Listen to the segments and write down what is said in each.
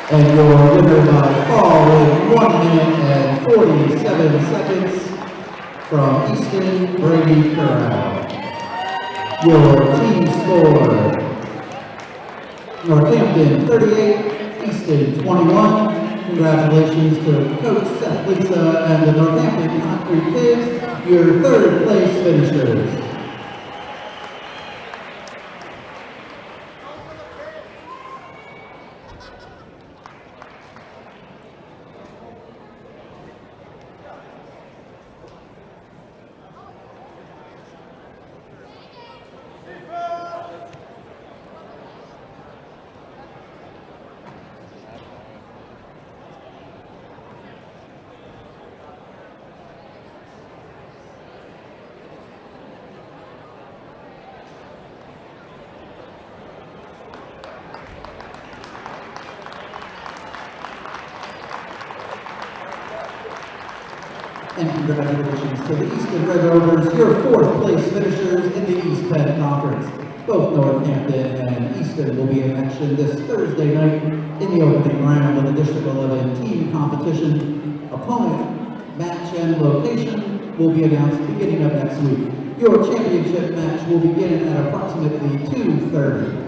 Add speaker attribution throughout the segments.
Speaker 1: And your winner by fall in 1 minute and 47 seconds from Easton, Brady Corral. Your team score, Northampton 38, Easton 21. Congratulations to Coach Seth Lisa and the Northampton Concrete Kids, your third place finishers. And congratulations to the Easton Red Rovers, your fourth place finishers in the East Penn Conference. Both Northampton and Easton will be in action this Thursday night in the opening round of the District 11 team competition. Opponent, match, and location will be announced beginning of next week. Your championship match will begin at approximately 2:30.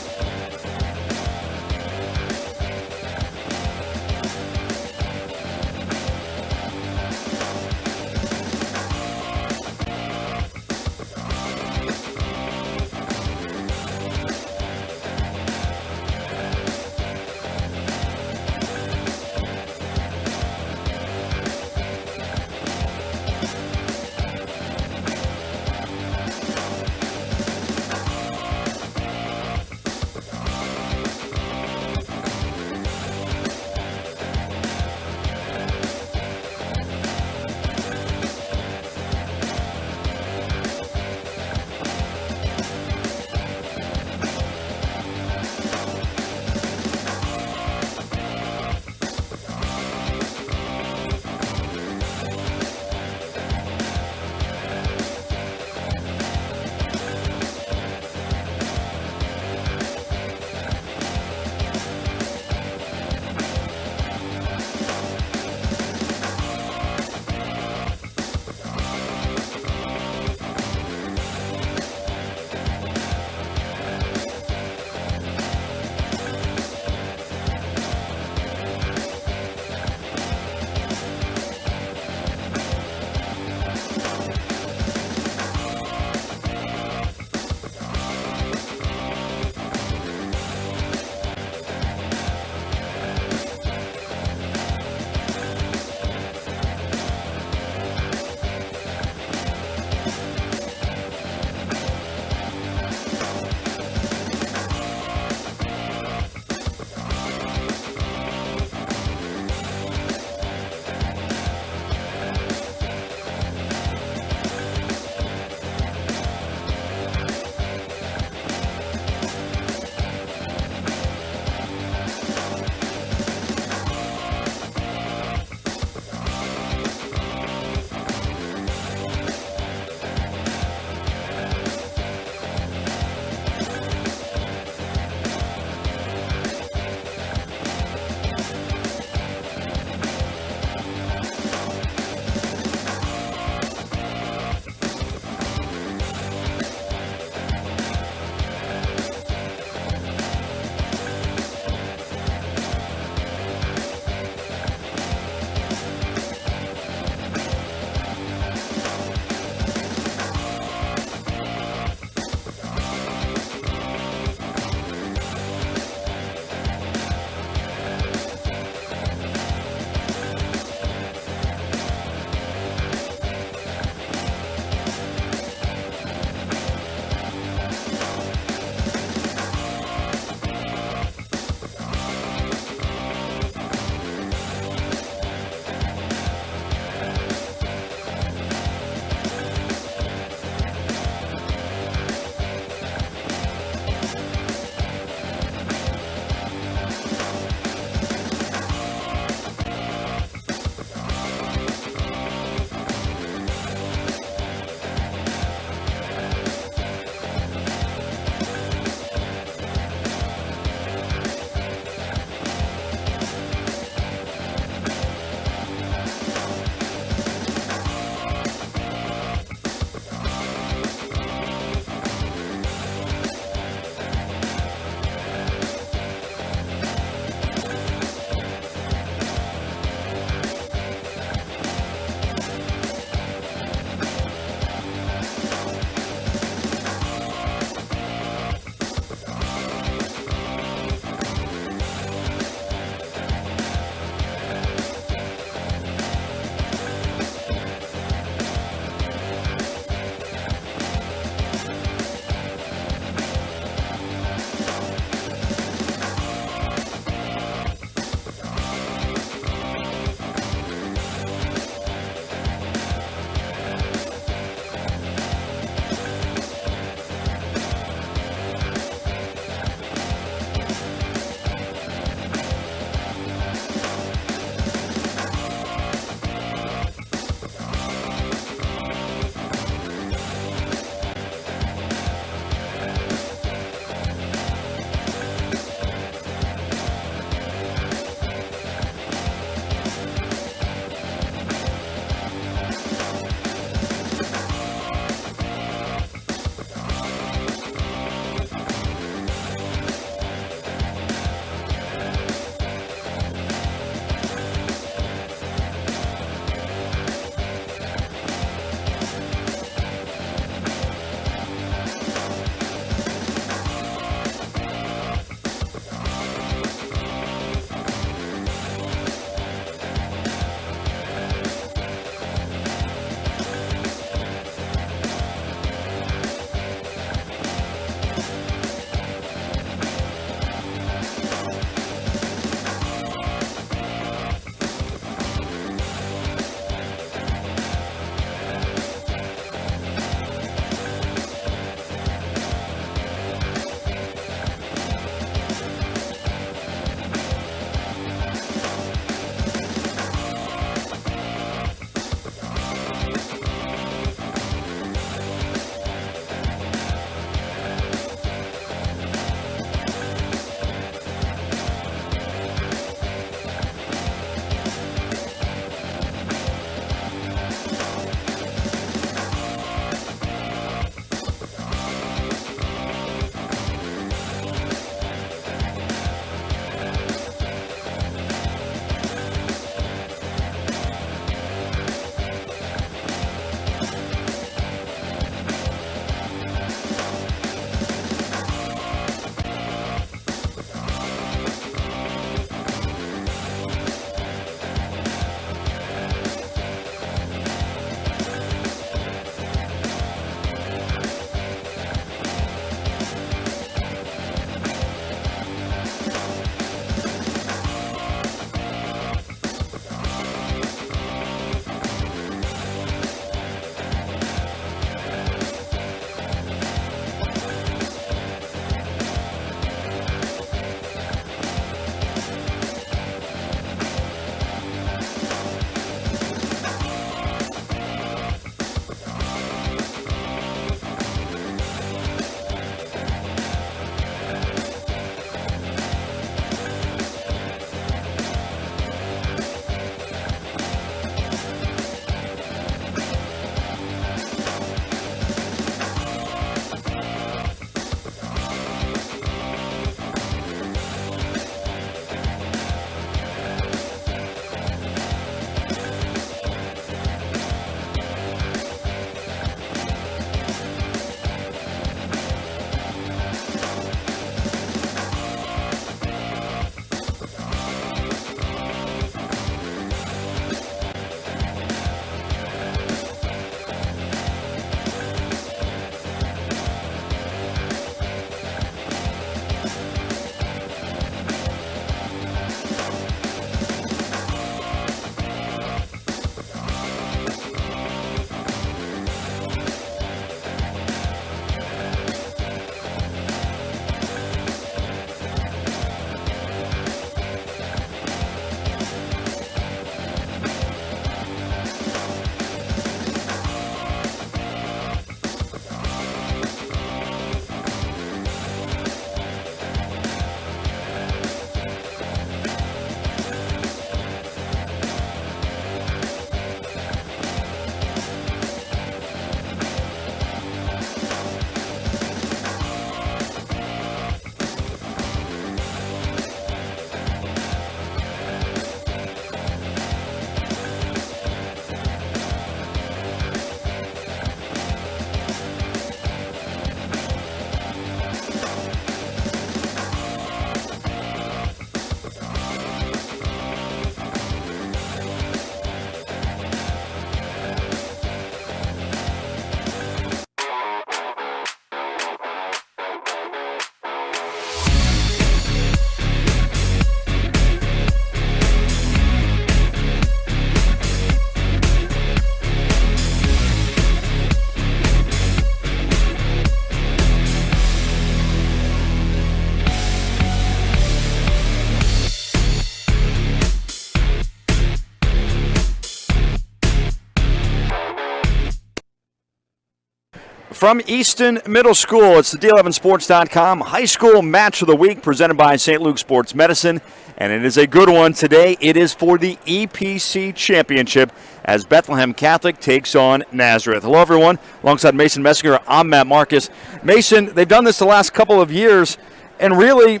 Speaker 2: from Easton Middle School. It's the D11Sports.com High School Match of the Week presented by St. Luke Sports Medicine. And it is a good one today. It is for the EPC Championship as Bethlehem Catholic takes on Nazareth. Hello, everyone. Alongside Mason Messinger, I'm Matt Marcus. Mason, they've done this the last couple of years, and really,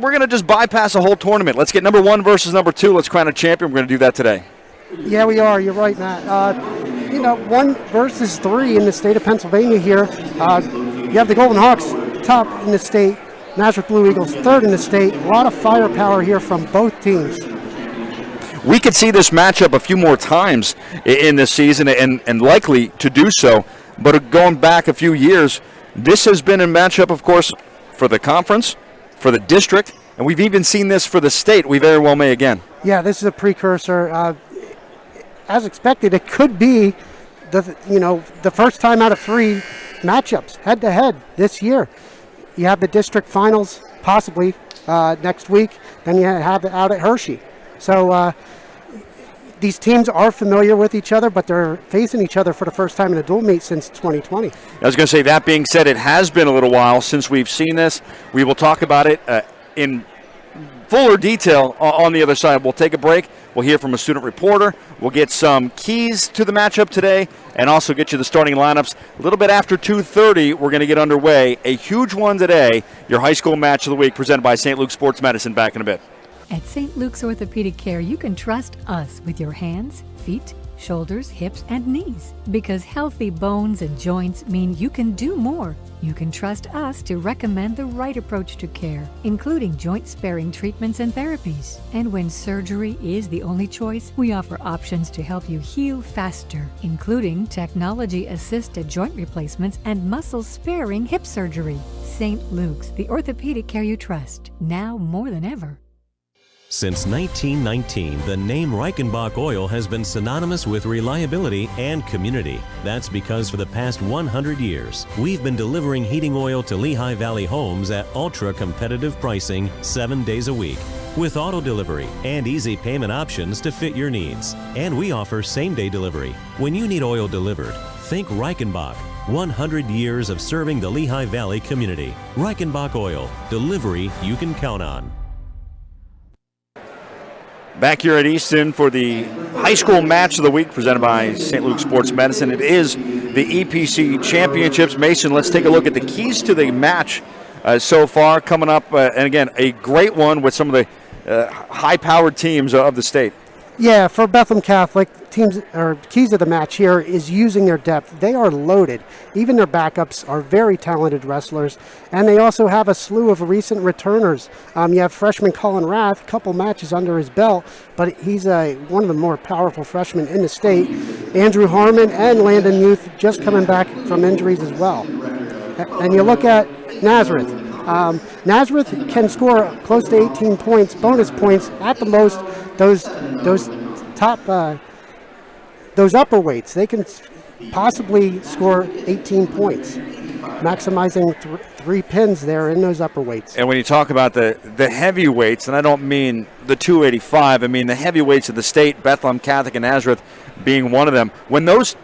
Speaker 2: we're going to just bypass the whole tournament. Let's get number 1 versus number 2. Let's crown a champion. We're going to do that today.
Speaker 3: Yeah, we are. You're right, Matt. 1 versus 3 in the state of Pennsylvania here. You have the Golden Hawks top in the state, Nazareth Blue Eagles third in the state. A lot of firepower here from both teams.
Speaker 2: We could see this matchup a few more times in this season and likely to do so. But going back a few years, this has been a matchup, of course, for the conference, for the district, and we've even seen this for the state. We very well may again.
Speaker 3: Yeah, this is a precursor. As expected, it could be the first time out of 3 matchups head-to-head this year. You have the district finals possibly next week, then you have it out at Hershey. So these teams are familiar with each other, but they're facing each other for the first time in a dual meet since 2020.
Speaker 2: I was going to say, that being said, it has been a little while since we've seen this. We will talk about it in fuller detail on the other side. We'll take a break. We'll hear from a student reporter. We'll get some keys to the matchup today and also get you the starting lineups. A little bit after 2:30, we're going to get underway. A huge one today, your high school match of the week presented by St. Luke Sports Medicine. Back in a bit.
Speaker 4: At St. Luke's Orthopedic Care, you can trust us with your hands, feet, shoulders, hips, and knees. Because healthy bones and joints mean you can do more. You can trust us to recommend the right approach to care, including joint-sparing treatments and therapies. And when surgery is the only choice, we offer options to help you heal faster, including technology-assisted joint replacements and muscle-sparing hip surgery. St. Luke's, the orthopedic care you trust, now more than ever.
Speaker 5: Since 1919, the name Reichenbach Oil has been synonymous with reliability and community. That's because for the past 100 years, we've been delivering heating oil to Lehigh Valley homes at ultra-competitive pricing 7 days a week, with auto delivery and easy payment options to fit your needs. And we offer same-day delivery. When you need oil delivered, think Reichenbach. 100 years of serving the Lehigh Valley community. Reichenbach Oil, delivery you can count on.
Speaker 2: Back here at Easton for the high school match of the week presented by St. Luke Sports Medicine. It is the EPC Championships. Mason, let's take a look at the keys to the match so far coming up. And again, a great one with some of the high-powered teams of the state.
Speaker 3: Yeah, for Bethlehem Catholic, keys to the match here is using their depth. They are loaded. Even their backups are very talented wrestlers, and they also have a slew of recent returners. You have freshman Colin Rath, a couple matches under his belt, but he's one of the more powerful freshmen in the state. Andrew Harmon and Landon Youth just coming back from injuries as well. And you look at Nazareth. Nazareth can score close to 18 points, bonus points at the most. Those upper weights, they can possibly score 18 points, maximizing 3 pins there in those upper weights.
Speaker 2: And when you talk about the heavyweights, and I don't mean the 285, I mean the heavyweights of the state, Bethlehem Catholic and Nazareth being one of them. When those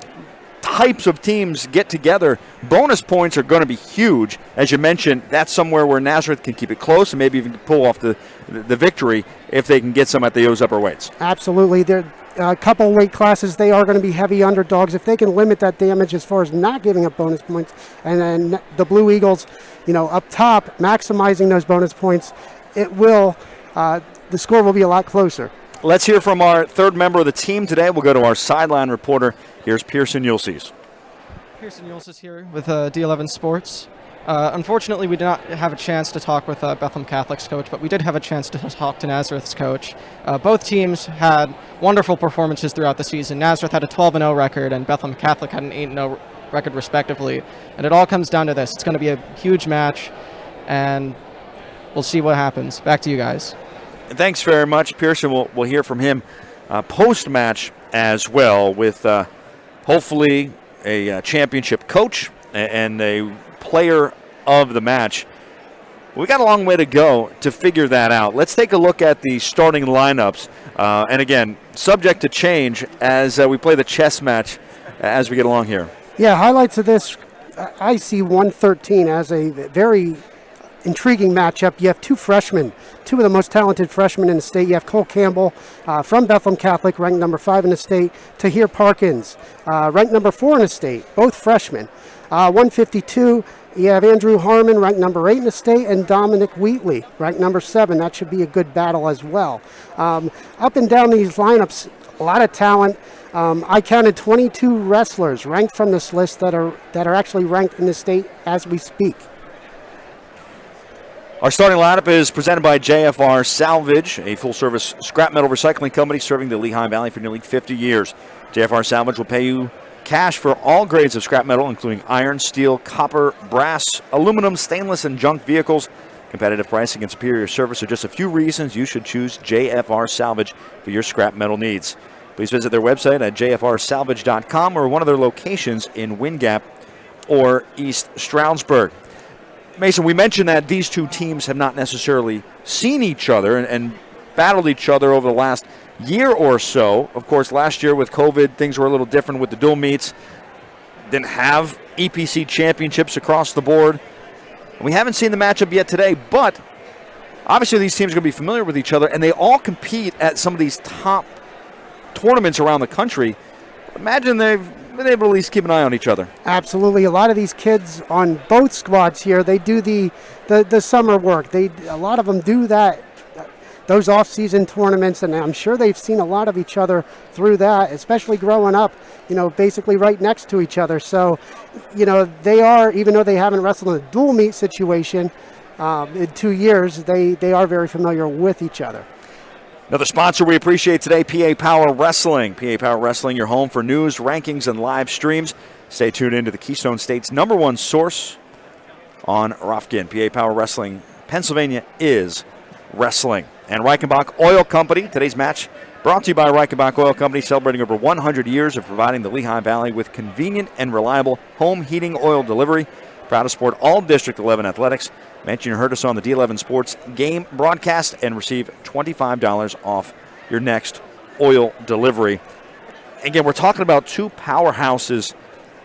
Speaker 2: types of teams get together, bonus points are going to be huge. As you mentioned, that's somewhere where Nazareth can keep it close and maybe even pull off the victory if they can get some at those upper weights.
Speaker 3: Absolutely. There a couple weight classes, they are going to be heavy underdogs. If they can limit that damage as far as not giving up bonus points, and then the Blue Eagles, up top, maximizing those bonus points, it will, the score will be a lot closer.
Speaker 2: Let's hear from our third member of the team today. We'll go to our sideline reporter. Here's Pearson Ulysses.
Speaker 6: Pearson Ulysses here with D11 Sports. Unfortunately, we did not have a chance to talk with Bethlehem Catholic's coach, but we did have a chance to talk to Nazareth's coach. Both teams had wonderful performances throughout the season. Nazareth had a 12-0 record, and Bethlehem Catholic had an 8-0 record, respectively. And it all comes down to this. It's going to be a huge match, and we'll see what happens. Back to you guys.
Speaker 2: Thanks very much, Pearson. We'll hear from him post-match as well with hopefully a championship coach and a player of the match. We got a long way to go to figure that out. Let's take a look at the starting lineups. And again, subject to change as we play the chess match as we get along here.
Speaker 3: Yeah, highlights of this I see 113 as a very intriguing matchup. You have two freshmen, two of the most talented freshmen in the state. You have Cole Campbell from Bethlehem Catholic, ranked number 5 in the state. Tahir Parkins, ranked number 4 in the state, both freshmen. 152, you have Andrew Harmon, ranked number 8 in the state, and Dominic Wheatley, ranked number 7. That should be a good battle as well. Up and down these lineups, a lot of talent. I counted 22 wrestlers ranked from this list that are actually ranked in the state as we speak.
Speaker 2: Our starting lineup is presented by JFR Salvage, a full-service scrap metal recycling company serving the Lehigh Valley for nearly 50 years. JFR Salvage will pay you cash for all grades of scrap metal, including iron, steel, copper, brass, aluminum, stainless, and junk vehicles. Competitive pricing and superior service are just a few reasons you should choose JFR Salvage for your scrap metal needs. Please visit their website at jfrsalvage.com or one of their locations in Wind Gap or East Stroudsburg. Mason, we mentioned that these two teams have not necessarily seen each other and battled each other over the last year or so. Of course, last year with COVID, things were a little different with the dual meets. Didn't have EPC championships across the board. We haven't seen the matchup yet today, but obviously these teams are going to be familiar with each other, and they all compete at some of these top tournaments around the country. Imagine they've been able to at least keep an eye on each other.
Speaker 3: Absolutely. A lot of these kids on both squads here, they do the summer work. A lot of them do that, those off-season tournaments, and I'm sure they've seen a lot of each other through that, especially growing up, basically right next to each other. So, they are, even though they haven't wrestled in a dual meet situation in 2 years, they are very familiar with each other.
Speaker 2: Another sponsor we appreciate today, PA Power Wrestling. PA Power Wrestling, your home for news, rankings, and live streams. Stay tuned into the Keystone State's #1 source on Rofkin. PA Power Wrestling, Pennsylvania is wrestling. And Reichenbach Oil Company, today's match brought to you by Reichenbach Oil Company, celebrating over 100 years of providing the Lehigh Valley with convenient and reliable home heating oil delivery. Proud to support all District 11 athletics. Mention you heard us on the D11 Sports game broadcast and receive $25 off your next oil delivery. Again, we're talking about two powerhouses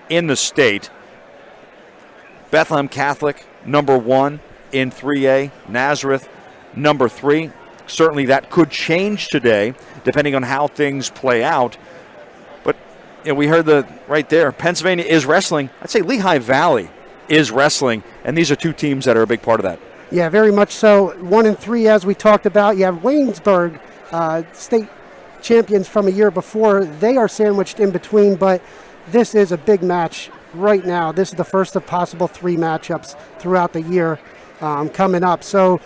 Speaker 2: in the state. Bethlehem Catholic, #1 in 3A. Nazareth, #3. Certainly that could change today, depending on how things play out. But we heard right there, Pennsylvania is wrestling. I'd say Lehigh Valley is wrestling, and these are two teams that are a big part of that.
Speaker 3: Yeah, very much so. 1 and 3, as we talked about. You have Waynesburg, state champions from a year before. They are sandwiched in between, but this is a big match right now. This is the first of possible 3 matchups throughout the year coming up. So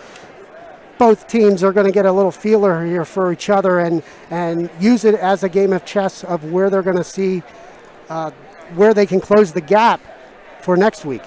Speaker 3: both teams are going to get a little feeler here for each other and use it as a game of chess of where they're going to see where they can close the gap for next week.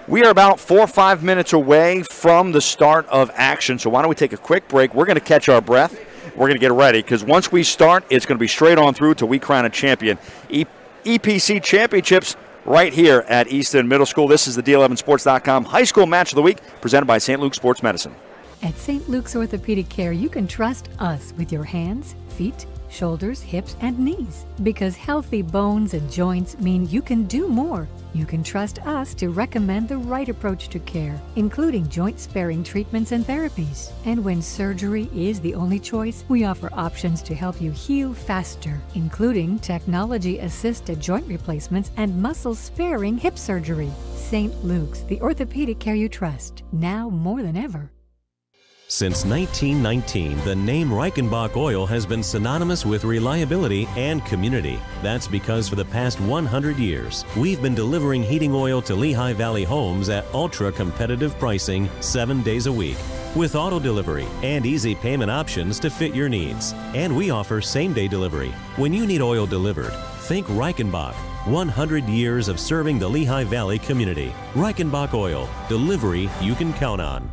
Speaker 2: We are about 4 or 5 minutes away from the start of action, so why don't we take a quick break? We're going to catch our breath. We're going to get ready, because once we start, it's going to be straight on through till we crown a champion. EPC championships right here at Easton Middle School. This is the D11Sports.com High School Match of the Week, presented by St. Luke Sports Medicine.
Speaker 4: At St. Luke's Orthopedic Care, you can trust us with your hands, feet, shoulders, hips, and knees. Because healthy bones and joints mean you can do more. You can trust us to recommend the right approach to care, including joint-sparing treatments and therapies. And when surgery is the only choice, we offer options to help you heal faster, including technology-assisted joint replacements and muscle-sparing hip surgery. St. Luke's, the orthopedic care you trust, now more than ever.
Speaker 5: Since 1919, the name Reichenbach Oil has been synonymous with reliability and community. That's because for the past 100 years, we've been delivering heating oil to Lehigh Valley homes at ultra-competitive pricing 7 days a week, with auto delivery and easy payment options to fit your needs. And we offer same-day delivery. When you need oil delivered, think Reichenbach. 100 years of serving the Lehigh Valley community. Reichenbach Oil, delivery you can count on.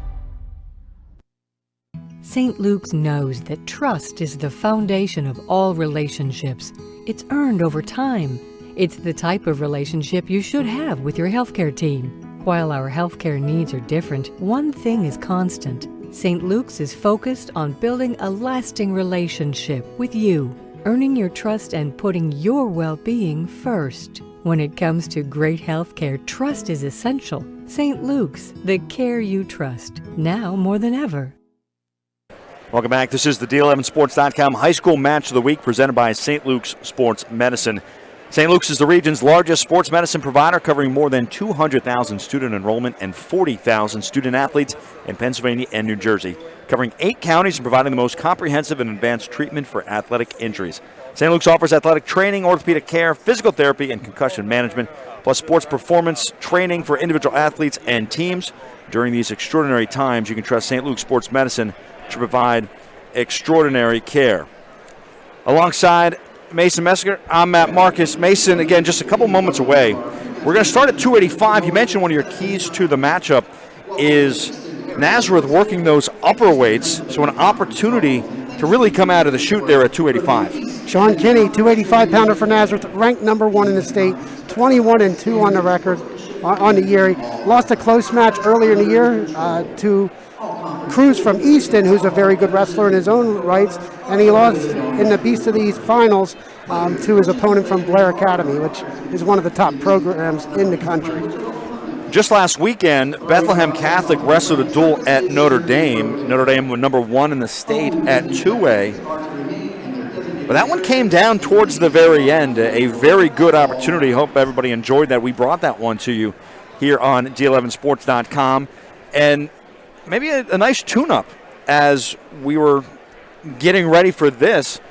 Speaker 4: St. Luke's knows that trust is the foundation of all relationships. It's earned over time. It's the type of relationship you should have with your healthcare team. While our healthcare needs are different, one thing is constant. St. Luke's is focused on building a lasting relationship with you, earning your trust and putting your well-being first. When it comes to great health care, trust is essential. St. Luke's, the care you trust, now more than ever.
Speaker 2: Welcome back. This is the D11Sports.com High School Match of the Week presented by St. Luke's Sports Medicine. St. Luke's is the region's largest sports medicine provider, covering more than 200,000 student enrollment and 40,000 student athletes in Pennsylvania and New Jersey, covering 8 counties and providing the most comprehensive and advanced treatment for athletic injuries. St. Luke's offers athletic training, orthopedic care, physical therapy, and concussion management, plus sports performance training for individual athletes and teams. During these extraordinary times, you can trust St. Luke's Sports Medicine to provide extraordinary care. Alongside Mason Messinger, I'm Matt Marcus. Mason, again, just a couple moments away. We're going to start at 285. You mentioned one of your keys to the matchup is Nazareth working those upper weights, so an opportunity to really come out of the chute there at 285.
Speaker 3: Sean Kinney, 285-pounder for Nazareth, ranked number 1 in the state, 21-2 on the record on the year. He lost a close match earlier in the year to Cruz from Easton, who's a very good wrestler in his own rights, and he lost in the Beast of the East finals to his opponent from Blair Academy, which is one of the top programs in the country.
Speaker 2: Just last weekend, Bethlehem Catholic wrestled a duel at Notre Dame. Notre Dame was number 1 in the state at 2A. But that one came down towards the very end. A very good opportunity. Hope everybody enjoyed that. We brought that one to you here on D11Sports.com. And maybe a nice tune-up as we were getting ready for this.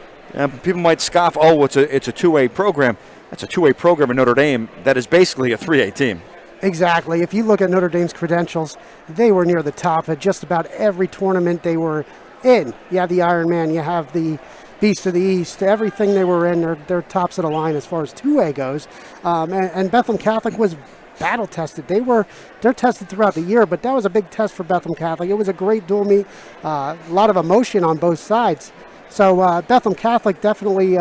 Speaker 2: People might scoff, oh, it's a 2A program. That's a 2A program in Notre Dame. That is basically a 3A team.
Speaker 3: Exactly. If you look at Notre Dame's credentials, they were near the top at just about every tournament they were in. You have the Ironman, you have the Beast of the East, everything they were in, they're tops of the line as far as 2A goes. And Bethlehem Catholic was battle tested. They're tested throughout the year, but that was a big test for Bethlehem Catholic. It was a great dual meet, a lot of emotion on both sides. So Bethlehem Catholic definitely,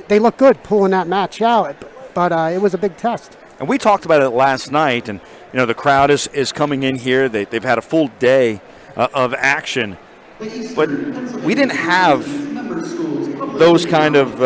Speaker 3: they look good pulling that match out, but it was a big test.
Speaker 2: And we talked about it last night, and the crowd is coming in here. They've had a full day of action, but we didn't have those kind of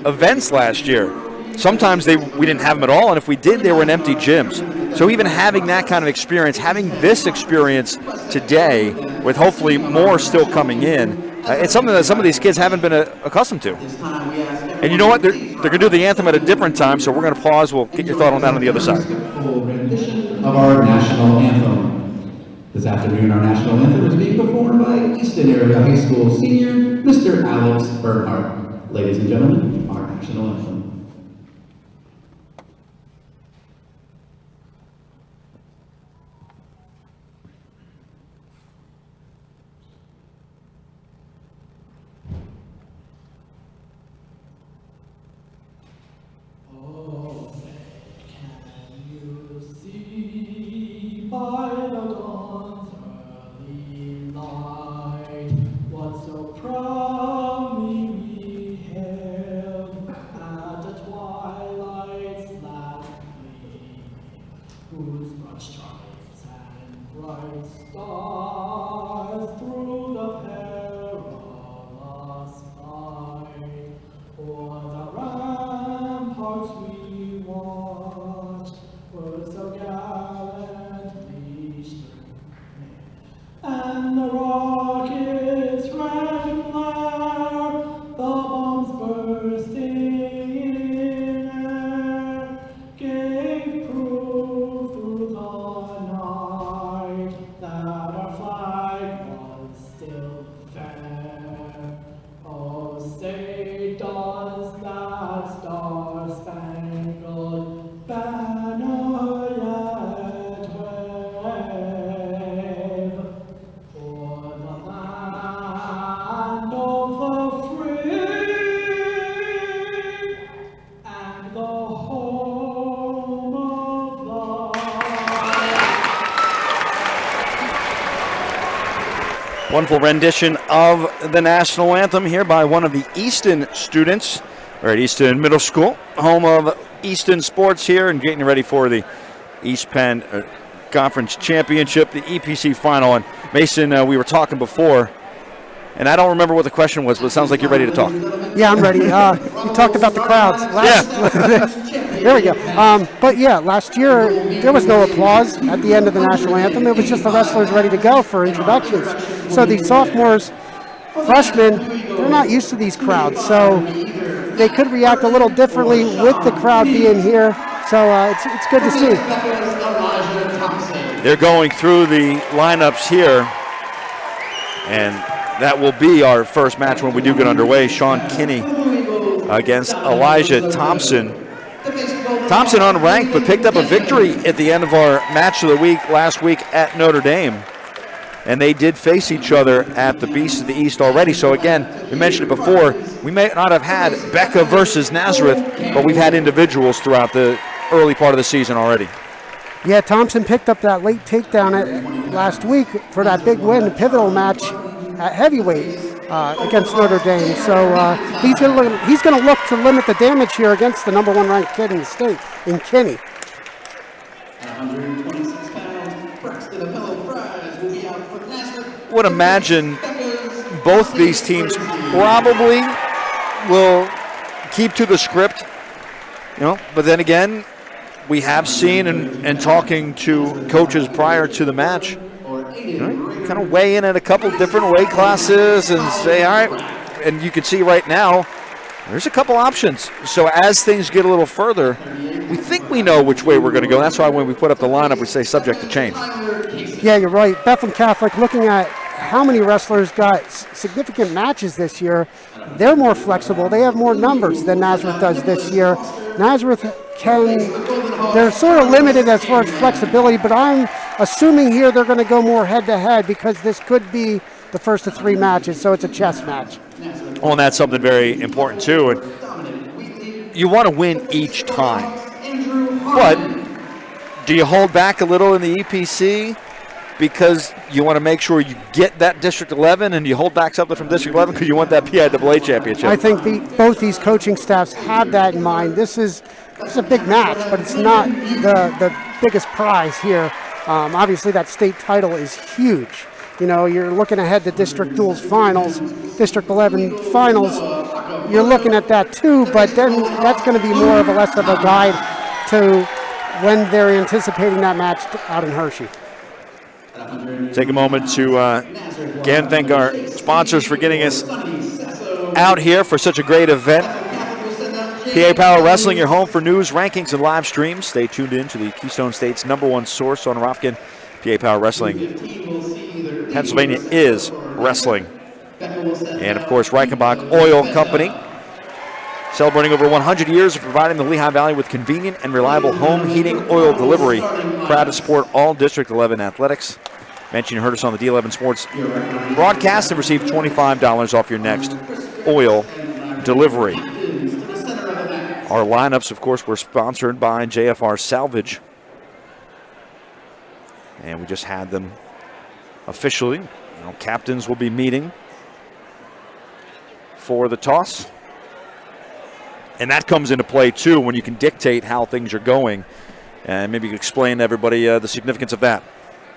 Speaker 2: events last year. Sometimes we didn't have them at all, and if we did, they were in empty gyms. So even having that kind of experience, having this experience today, with hopefully more still coming in, it's something that some of these kids haven't been accustomed to. And you know what? They're going to do the anthem at a different time, so we're going to pause. We'll get your thought on that on the other side.
Speaker 1: Full rendition of our national anthem. This afternoon, our national anthem is being performed by Easton Area High School senior, Mr. Alex Bernhardt. Ladies and gentlemen, our national anthem.
Speaker 7: By the dawn's early light, what so proudly we hailed at the twilight's last gleam, whose broad stripes and bright stars through the perilous fight, o'er the ramparts we watched were so gallantly streaming, and the rockets ran flare, the bombs bursting in air, gave proof through the night that our flag was still fair. Oh, say does that star-spangled banner yet wave o'er the land of the free and the home of the
Speaker 2: Wonderful rendition of the national anthem here by one of the Easton students. We're at Easton Middle School, home of Easton sports here, and getting ready for the East Penn Conference Championship, the EPC final. And Mason, we were talking before, and I don't remember what the question was, but it sounds like you're ready to talk.
Speaker 3: Yeah, I'm ready. You talked about the crowds. There we go. But yeah, last year there was no applause at the end of the national anthem. It was just the wrestlers ready to go for introductions. So these sophomores, freshmen, they're not used to these crowds. So they could react a little differently with the crowd being here. So it's good to see.
Speaker 2: They're going through the lineups here, and that will be our first match when we do get underway. Sean Kinney against Elijah Thompson. Thompson unranked, but picked up a victory at the end of our match of the week last week at Notre Dame. And they did face each other at the Beast of the East already. So again, we mentioned it before, we may not have had Becca versus Nazareth, but we've had individuals throughout the early part of the season already.
Speaker 3: Yeah, Thompson picked up that late takedown last week for that big win, the pivotal match at heavyweight against Notre Dame. So he's going to look to limit the damage here against the number 1 ranked kid in the state, in Kinney.
Speaker 1: 126 pounds, Braxton Appello Fries will be out for Nazareth.
Speaker 2: Would imagine both these teams probably will keep to the script, but then again, we have seen and talking to coaches prior to the match, kind of weigh in at a couple different weight classes and say, all right, and you can see right now, there's a couple options. So as things get a little further, we think we know which way we're going to go. That's why when we put up the lineup, we say subject to change.
Speaker 3: Yeah, you're right. Bethlehem Catholic, looking at how many wrestlers got significant matches this year, they're more flexible. They have more numbers than Nazareth does this year. Nazareth they're sort of limited as far as flexibility, but I'm assuming here they're going to go more head-to-head because this could be the first of 3 matches, so it's a chess match.
Speaker 2: Well, and that's something very important, too. And you want to win each time. But do you hold back a little in the EPC because you want to make sure you get that District 11, and you hold back something from District 11 because you want that PIAA championship?
Speaker 3: I think both these coaching staffs have that in mind. This is a big match, but it's not the biggest prize here. Obviously, that state title is huge. You're looking ahead to District Duels finals, District 11 finals. You're looking at that too, but then that's going to be more of a less of a guide to when they're anticipating that match out in Hershey.
Speaker 2: Take a moment to again thank our sponsors for getting us out here for such a great event. PA Power Wrestling, your home for news, rankings, and live streams. Stay tuned in to the Keystone State's #1 source on Rofkin. PA Power Wrestling. Pennsylvania is wrestling. And of course, Reichenbach Oil Company, celebrating over 100 years of providing the Lehigh Valley with convenient and reliable home heating oil delivery. Proud to support all District 11 athletics. Mention you heard us on the D11 Sports broadcast and receive $25 off your next oil delivery. Our lineups, of course, were sponsored by JFR Salvage. And we just had them officially. Captains will be meeting for the toss. And that comes into play, too, when you can dictate how things are going. And maybe you could explain to everybody the significance of that.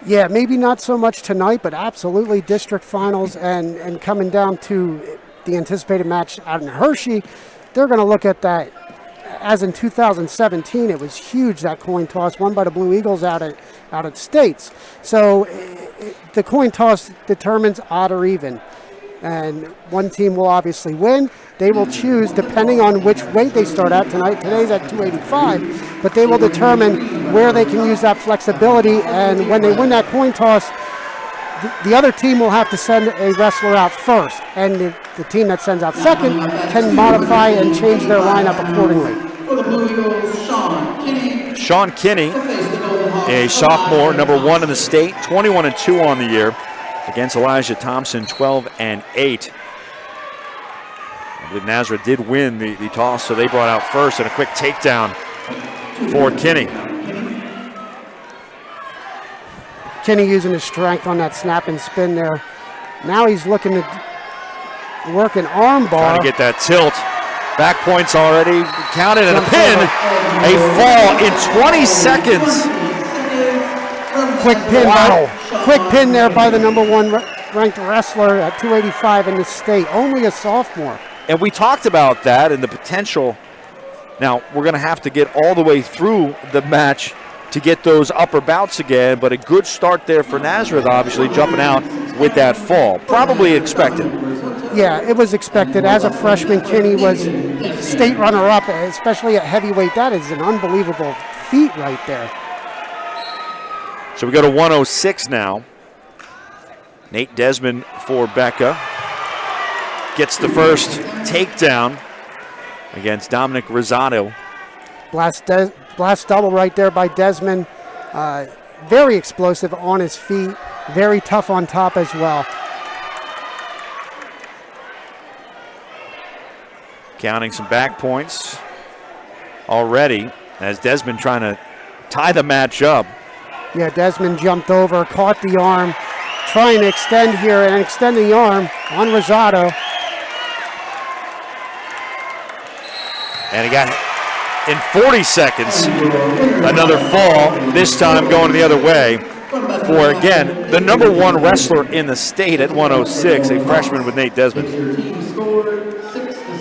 Speaker 3: Yeah, maybe not so much tonight, but absolutely district finals and coming down to the anticipated match out in Hershey, they're going to look at that. As in 2017, it was huge, that coin toss won by the Blue Eagles out at States. So the coin toss determines odd or even. And one team will obviously win. They will choose, depending on which weight they start at tonight. Today's at 285, but they will determine where they can use that flexibility. And when they win that coin toss, the other team will have to send a wrestler out first. And the team that sends out second can modify and change their lineup accordingly.
Speaker 1: For the Blue Eagles, Sean Kinney.
Speaker 2: Sean Kinney, a sophomore, #1 in the state, 21-2 on the year, against Elijah Thompson, 12-8. I believe Nazareth did win the toss, so they brought out first, and a quick takedown for Kinney.
Speaker 3: Kinney using his strength on that snap and spin there. Now he's looking to work an arm bar.
Speaker 2: Trying to get that tilt. Back points already counted, and a pin. A fall in 20 seconds.
Speaker 3: Quick pin. Wow. Quick pin there by the #1 ranked wrestler at 285 in the state. Only a sophomore.
Speaker 2: And we talked about that and the potential, Now, we're going to have to get all the way through the match to get those upper bouts again, but a good start there for Nazareth, obviously, jumping out with that fall. Probably expected.
Speaker 3: Yeah, it was expected. As a freshman, Kinney was state runner-up, especially at heavyweight. That is an unbelievable feat right there.
Speaker 2: So we go to 106 now. Nate Desmond for Becca. Gets the first takedown against Dominic Rosado.
Speaker 3: Blast double right there by Desmond. Very explosive on his feet. Very tough on top as well.
Speaker 2: Counting some back points already as Desmond trying to tie the match up.
Speaker 3: Yeah, Desmond jumped over, caught the arm, trying to extend here and extend the arm on Rosado.
Speaker 2: And he got in 40 seconds another fall, this time going the other way for, again, the number 1 wrestler in the state at 106, a freshman with Nate Desmond.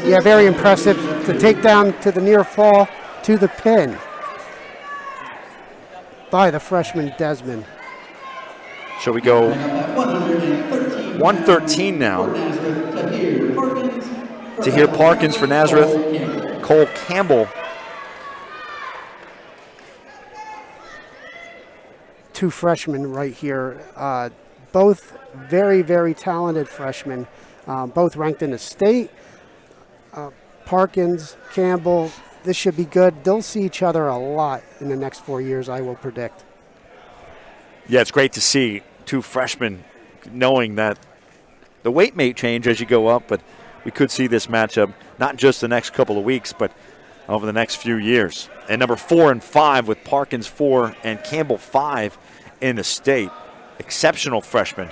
Speaker 3: Yeah, very impressive to take down to the near fall to the pin by the freshman Desmond.
Speaker 2: So we go 113 now. Tahir Parkins for Nazareth. Cole Campbell.
Speaker 3: Two freshmen right here. Both very, very talented freshmen. Both ranked in the state. Parkins, Campbell, this should be good. They'll see each other a lot in the next 4 years, I will predict.
Speaker 2: Yeah, it's great to see two freshmen knowing that the weight may change as you go up, but we could see this matchup not just the next couple of weeks, but over the next few years. And number 4 and 5 with Parkins 4 and Campbell 5 in the state. Exceptional freshmen.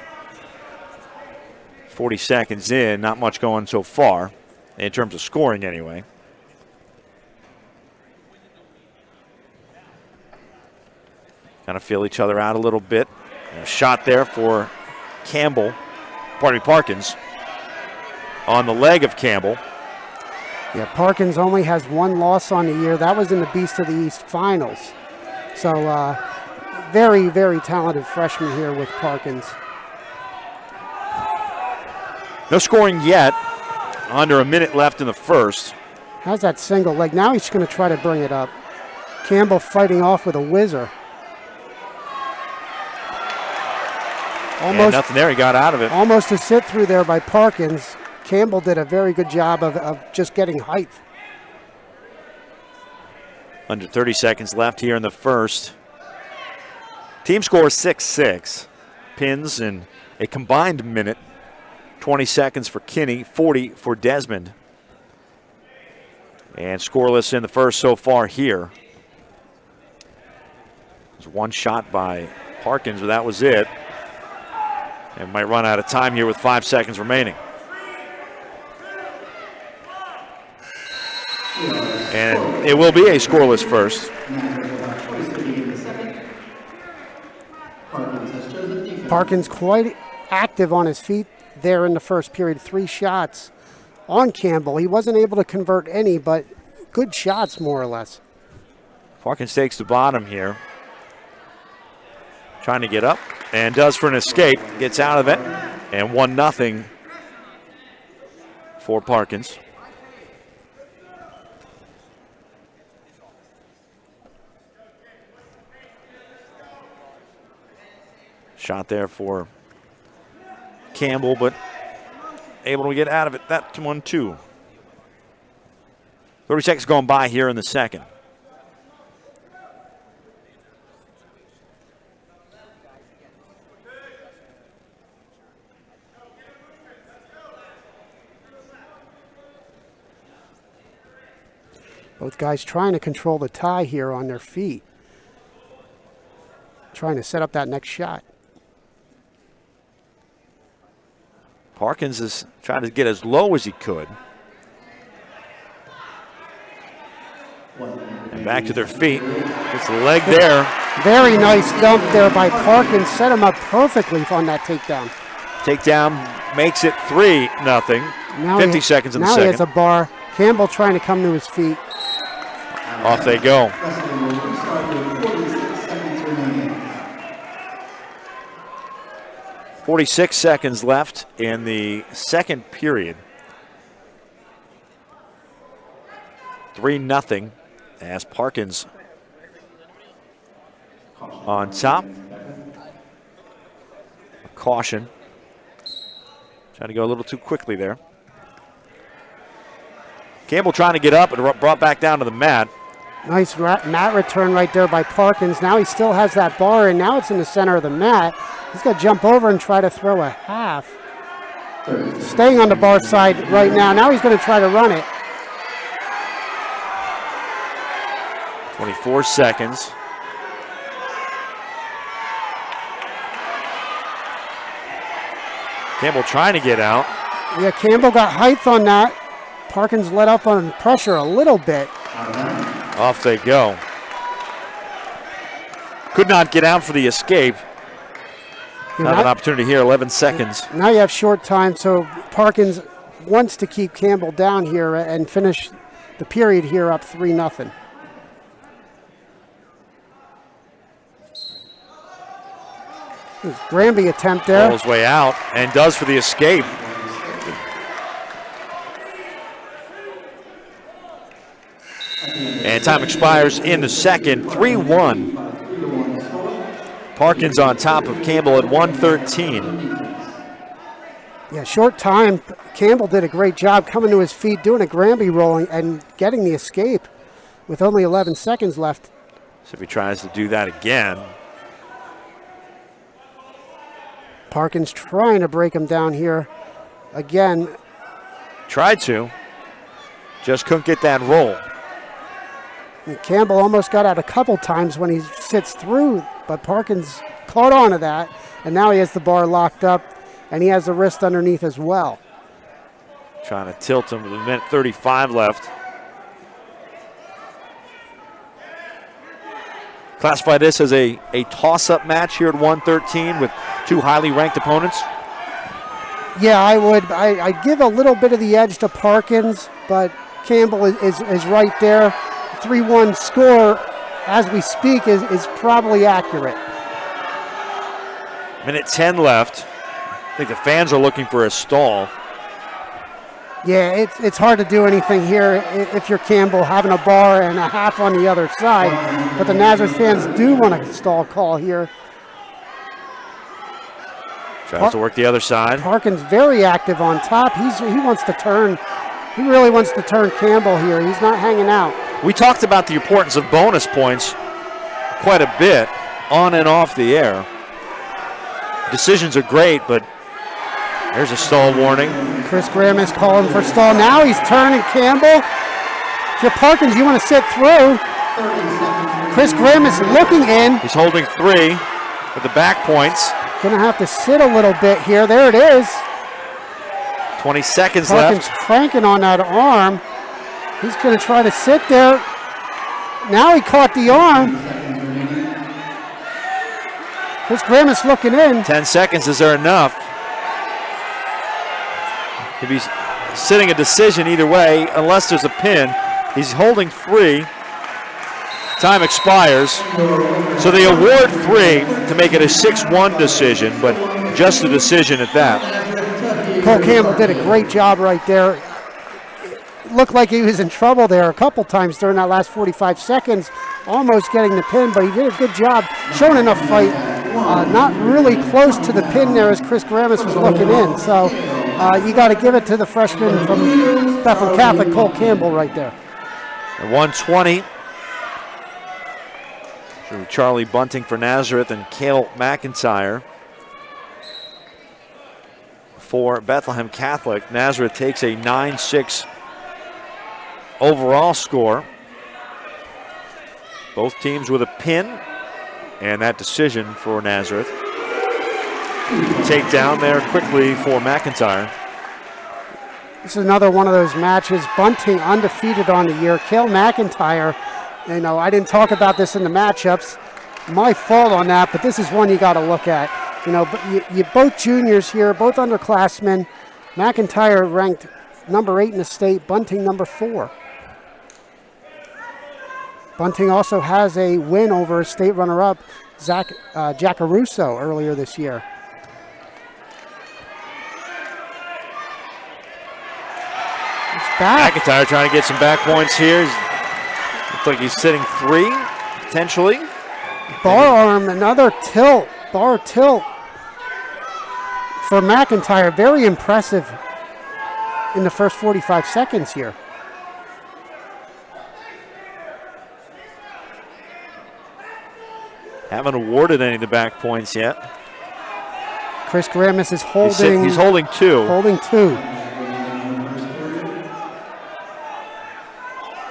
Speaker 2: 40 seconds in, not much going so far in terms of scoring anyway. Kind of feel each other out a little bit. And a shot there for Parkins on the leg of Campbell.
Speaker 3: Yeah, Parkins only has 1 loss on the year. That was in the Beast of the East finals. So very, very talented freshman here with Parkins.
Speaker 2: No scoring yet. Under a minute left in the first.
Speaker 3: How's that single leg? Now he's going to try to bring it up. Campbell fighting off with a whizzer.
Speaker 2: Almost nothing there. He got out of it.
Speaker 3: Almost a sit through there by Parkins. Campbell did a very good job of just getting height.
Speaker 2: Under 30 seconds left here in the first. Team score 6-6. Pins in a combined minute. 20 seconds for Kinney, 40 for Desmond. And scoreless in the first so far here. There's one shot by Parkins, but that was it. And might run out of time here with 5 seconds remaining. And it will be a scoreless first.
Speaker 3: Parkins quite active on his feet there in the first period. 3 shots on Campbell. He wasn't able to convert any, but good shots more or less.
Speaker 2: Parkins takes the bottom here. Trying to get up and does for an escape. Gets out of it. And 1-0 for Parkins. Shot there for Campbell, but able to get out of it. That 1-2. 30 seconds going by here in the second.
Speaker 3: Both guys trying to control the tie here on their feet. Trying to set up that next shot.
Speaker 2: Parkins is trying to get as low as he could. And back to their feet. Gets the leg there.
Speaker 3: Very nice dump there by Parkins. Set him up perfectly on that takedown.
Speaker 2: Takedown makes it 3-0. 50 seconds in the second.
Speaker 3: Now he has a bar. Campbell trying to come to his feet.
Speaker 2: Off they go.
Speaker 1: Wrestling will restart with 46 seconds remaining.
Speaker 2: 46 seconds left in the second period. 3-0 as Parkins on top. Caution. Trying to go a little too quickly there. Campbell trying to get up and brought back down to the mat.
Speaker 3: Nice mat return right there by Parkins. Now he still has that bar, and now it's in the center of the mat. He's got to jump over and try to throw a half. Staying on the bar side right now. Now he's going to try to run it.
Speaker 2: 24 seconds. Campbell trying to get out.
Speaker 3: Yeah, Campbell got height on that. Parkins let up on pressure a little bit.
Speaker 2: Off they go. Could not get out for the escape. Have an opportunity here, 11 seconds.
Speaker 3: Now you have short time, so Parkins wants to keep Campbell down here and finish the period here up 3-0. Granby attempt there.
Speaker 2: Pulls way out and does for the escape. And time expires in the second, 3-1. Parkins on top of Campbell at 1:13.
Speaker 3: Yeah, short time. Campbell did a great job coming to his feet, doing a Granby rolling and getting the escape with only 11 seconds left.
Speaker 2: So if he tries to do that again.
Speaker 3: Parkins trying to break him down here again.
Speaker 2: Tried to. Just couldn't get that roll.
Speaker 3: And Campbell almost got out a couple times when he sits through, but Parkins caught on to that, and now he has the bar locked up, and he has the wrist underneath as well.
Speaker 2: Trying to tilt him with a minute 35 left. Classify this as a toss-up match here at 1:13 with two highly ranked opponents.
Speaker 3: Yeah, I would. I'd give a little bit of the edge to Parkins, but Campbell is right there. 3-1 score as we speak is probably accurate.
Speaker 2: Minute 10 left. I think the fans are looking for a stall.
Speaker 3: Yeah, it's hard to do anything here if you're Campbell having a bar and a half on the other side. But the Nazareth fans do want a stall call here.
Speaker 2: Tries to work the other side.
Speaker 3: Parkins very active on top. He wants to turn. He really wants to turn Campbell here. He's not hanging out.
Speaker 2: We talked about the importance of bonus points quite a bit on and off the air. Decisions are great, but there's a stall warning.
Speaker 3: Chris Graham is calling for stall. Now he's turning Campbell. If you're Parkins, you want to sit through. Chris Graham is looking in.
Speaker 2: He's holding 3 with the back points.
Speaker 3: Going to have to sit a little bit here. There it is.
Speaker 2: 20 seconds
Speaker 3: Parkins
Speaker 2: left.
Speaker 3: cranking on that arm. He's going to try to sit there. Now he caught the arm. Chris Graham is looking in.
Speaker 2: 10 seconds, is there enough? He'd be sitting a decision either way unless there's a pin. He's holding 3. Time expires. So they award 3 to make it a 6-1 decision, but just a decision at that.
Speaker 3: Cole Campbell did a great job right there. It looked like he was in trouble there a couple times during that last 45 seconds, almost getting the pin, but he did a good job, showing enough fight. Not really close to the pin there as Chris Gramis was looking in. So you got to give it to the freshman from Bethlehem Catholic, Cole Campbell, right there.
Speaker 2: At 120. Charlie Bunting for Nazareth and Cale McIntyre for Bethlehem Catholic. Nazareth takes a 9-6 overall score. Both teams with a pin, and that decision for Nazareth. Takedown there quickly for McIntyre.
Speaker 3: This is another one of those matches. Bunting undefeated on the year. Cale McIntyre, you know, I didn't talk about this in the matchups. My fault on that, but this is one you got to look at. You know, you both juniors here, both underclassmen. McIntyre ranked number 8 in the state, Bunting number 4. Bunting also has a win over state runner-up Jack Caruso earlier this year. It's back.
Speaker 2: McIntyre trying to get some back points here. Looks like he's sitting 3, potentially.
Speaker 3: Bar arm, another tilt. Bar tilt for McIntyre. Very impressive in the first 45 seconds here.
Speaker 2: Haven't awarded any of the back points yet.
Speaker 3: Chris Gramis is holding.
Speaker 2: He's holding 2.
Speaker 3: Holding 2.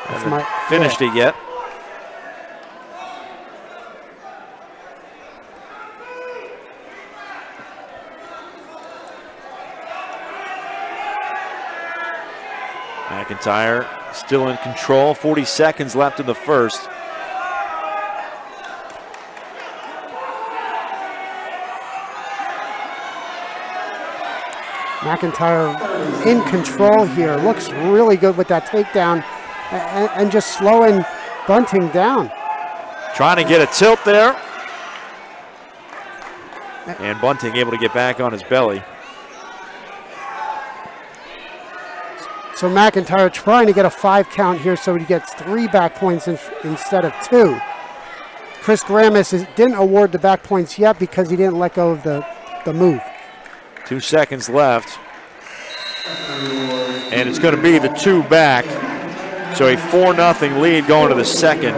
Speaker 2: Hasn't finished it yet. McIntyre still in control. 40 seconds left in the first.
Speaker 3: McIntyre in control here. Looks really good with that takedown and just slowing Bunting down.
Speaker 2: Trying to get a tilt there. And Bunting able to get back on his belly.
Speaker 3: So McIntyre trying to get a 5 count here so he gets 3 back points instead of 2. Chris Gramis didn't award the back points yet because he didn't let go of the move.
Speaker 2: 2 seconds left. And it's going to be the 2 back. So a 4-0 lead going to the second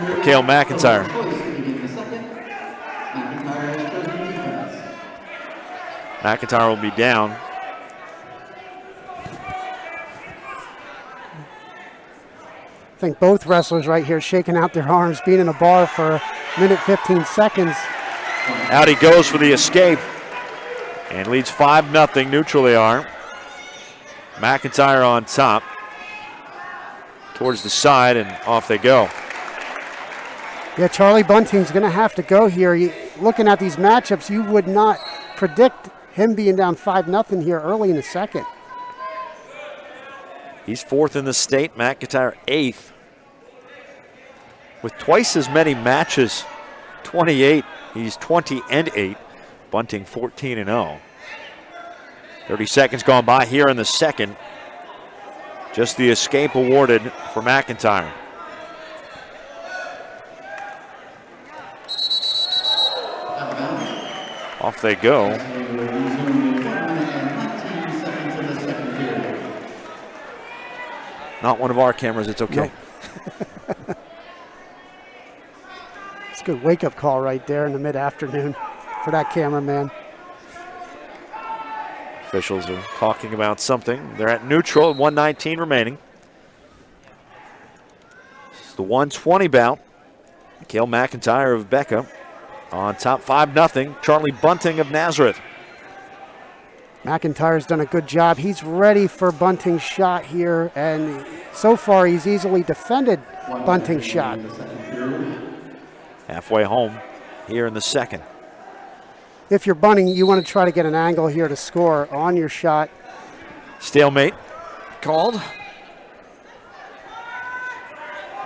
Speaker 2: for Cale McIntyre. McIntyre will be down.
Speaker 3: I think both wrestlers right here shaking out their arms, being in a bar for a minute 15 seconds.
Speaker 2: Out he goes for the escape. And leads 5-0, neutral they are. McIntyre on top. Towards the side, and off they go.
Speaker 3: Yeah, Charlie Bunting's going to have to go here. Looking at these matchups, you would not predict him being down 5-0 here early in the second.
Speaker 2: He's 4th in the state, McIntyre 8th. With twice as many matches, 28. He's 20-8. Bunting 14-0. 30 seconds gone by here in the second. Just the escape awarded for McIntyre. Off they go. Not one of our cameras, it's okay.
Speaker 3: No. It's a good wake-up call right there in the mid-afternoon for that cameraman.
Speaker 2: Officials are talking about something. They're at neutral, 1:19 remaining. This is the 120 bout. Cale McIntyre of Becca on top 5-0. Charlie Bunting of Nazareth.
Speaker 3: McIntyre's done a good job. He's ready for Bunting's shot here, and so far he's easily defended Bunting's shot.
Speaker 2: Halfway home here in the second.
Speaker 3: If you're Bunting, you want to try to get an angle here to score on your shot.
Speaker 2: Stalemate called.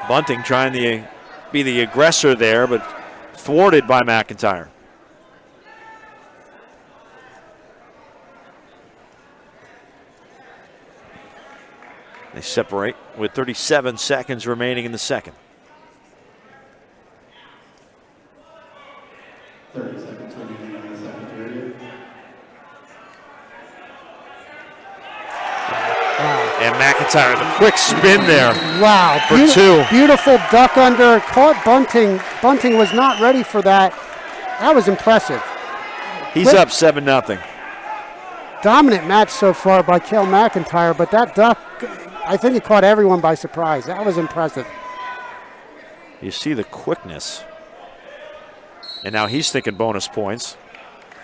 Speaker 2: Bunting trying to be the aggressor there, but thwarted by McIntyre. They separate with 37 seconds remaining in the second.
Speaker 1: 30 seconds remaining in the second period.
Speaker 2: And McIntyre, the quick spin there.
Speaker 3: Wow,
Speaker 2: For 2.
Speaker 3: Beautiful duck under, caught Bunting. Bunting was not ready for that. That was impressive.
Speaker 2: He's up 7-0.
Speaker 3: Dominant match so far by Cale McIntyre, but that duck, I think it caught everyone by surprise. That was impressive.
Speaker 2: You see the quickness. And now he's thinking bonus points.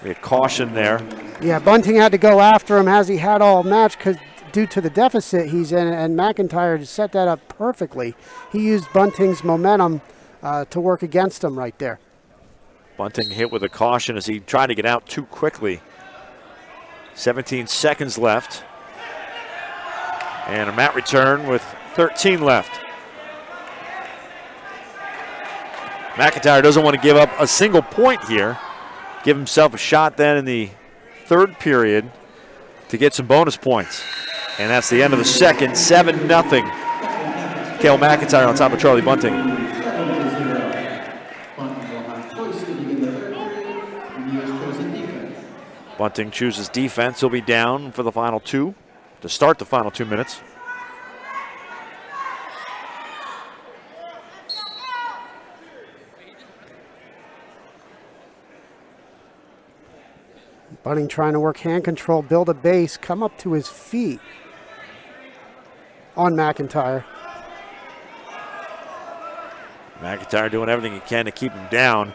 Speaker 2: We had caution there.
Speaker 3: Yeah, Bunting had to go after him as he had all match due to the deficit he's in, and McIntyre set that up perfectly. He used Bunting's momentum to work against him right there.
Speaker 2: Bunting hit with a caution as he tried to get out too quickly. 17 seconds left. And a mat return with 13 left. McIntyre doesn't want to give up a single point here. Give himself a shot then in the third period to get some bonus points. And that's the end of the second, 7-0. Cale McIntyre on top of Charlie Bunting. Bunting chooses defense. He'll be down for the final two to start the final 2 minutes.
Speaker 3: Bunting trying to work hand control, build a base, come up to his feet on McIntyre.
Speaker 2: McIntyre doing everything he can to keep him down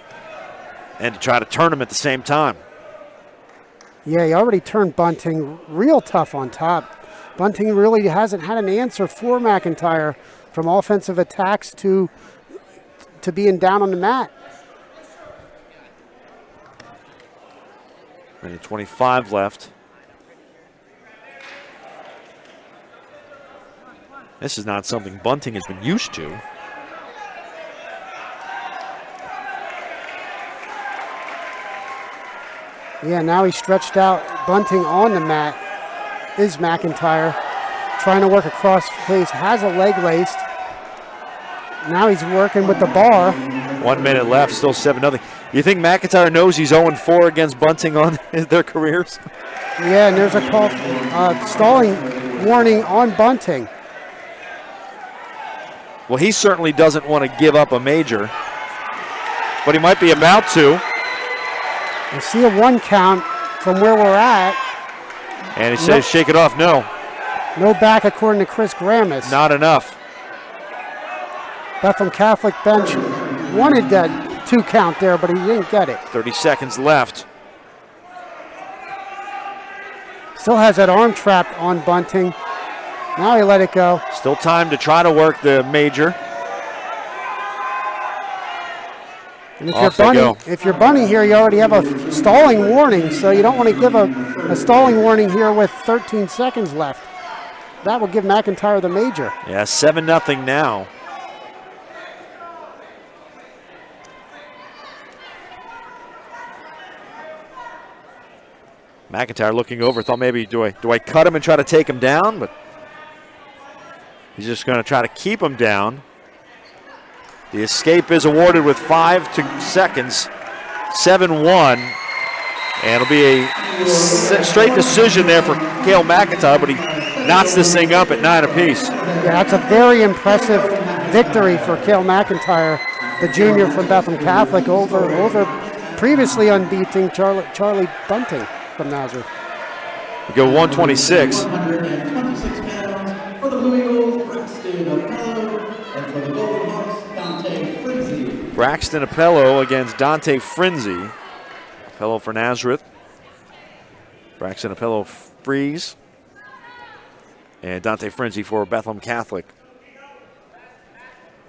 Speaker 2: and to try to turn him at the same time.
Speaker 3: Yeah, he already turned Bunting real tough on top. Bunting really hasn't had an answer for McIntyre from offensive attacks to being down on the mat.
Speaker 2: Minute 25 left. This is not something Bunting has been used to.
Speaker 3: Yeah, now he stretched out Bunting on the mat. Is McIntyre trying to work across face, has a leg laced. Now he's working with the bar.
Speaker 2: 1 minute left, still 7-0. You think McIntyre knows he's 0-4 against Bunting on their careers?
Speaker 3: Yeah, and there's a call, stalling warning on Bunting.
Speaker 2: Well, he certainly doesn't want to give up a major, but he might be about to.
Speaker 3: You see a 1 count from where we're at.
Speaker 2: And he says, shake it off, no.
Speaker 3: No back according to Chris Grammis.
Speaker 2: Not enough.
Speaker 3: Bethlehem Catholic bench wanted that 2 count there, but he didn't get it.
Speaker 2: 30 seconds left.
Speaker 3: Still has that arm trapped on Bunting. Now he let it go.
Speaker 2: Still time to try to work the major.
Speaker 3: And if you're bunting here, you already have a stalling warning, so you don't want to give a stalling warning here with 13 seconds left. That will give McIntyre the major.
Speaker 2: Yeah, 7-0 now. McIntyre looking over, thought maybe do I cut him and try to take him down, but he's just going to try to keep him down. The escape is awarded with 5 seconds, 7-1, and it'll be a straight decision there for Cale McIntyre, but he knots this thing up at 9 apiece.
Speaker 3: Yeah, that's a very impressive victory for Cale McIntyre, the junior from Bethlehem Catholic, over previously unbeaten Charlie Bunting from Nazareth.
Speaker 2: We go 126.
Speaker 1: 126 pounds for the Blue Eagles, Braxton Apello, and for the Golden Hawks, Dante Frinzi.
Speaker 2: Braxton Apello against Dante Frinzi. Apello for Nazareth. Braxton Apello Freeze. And Dante Frinzi for Bethlehem Catholic.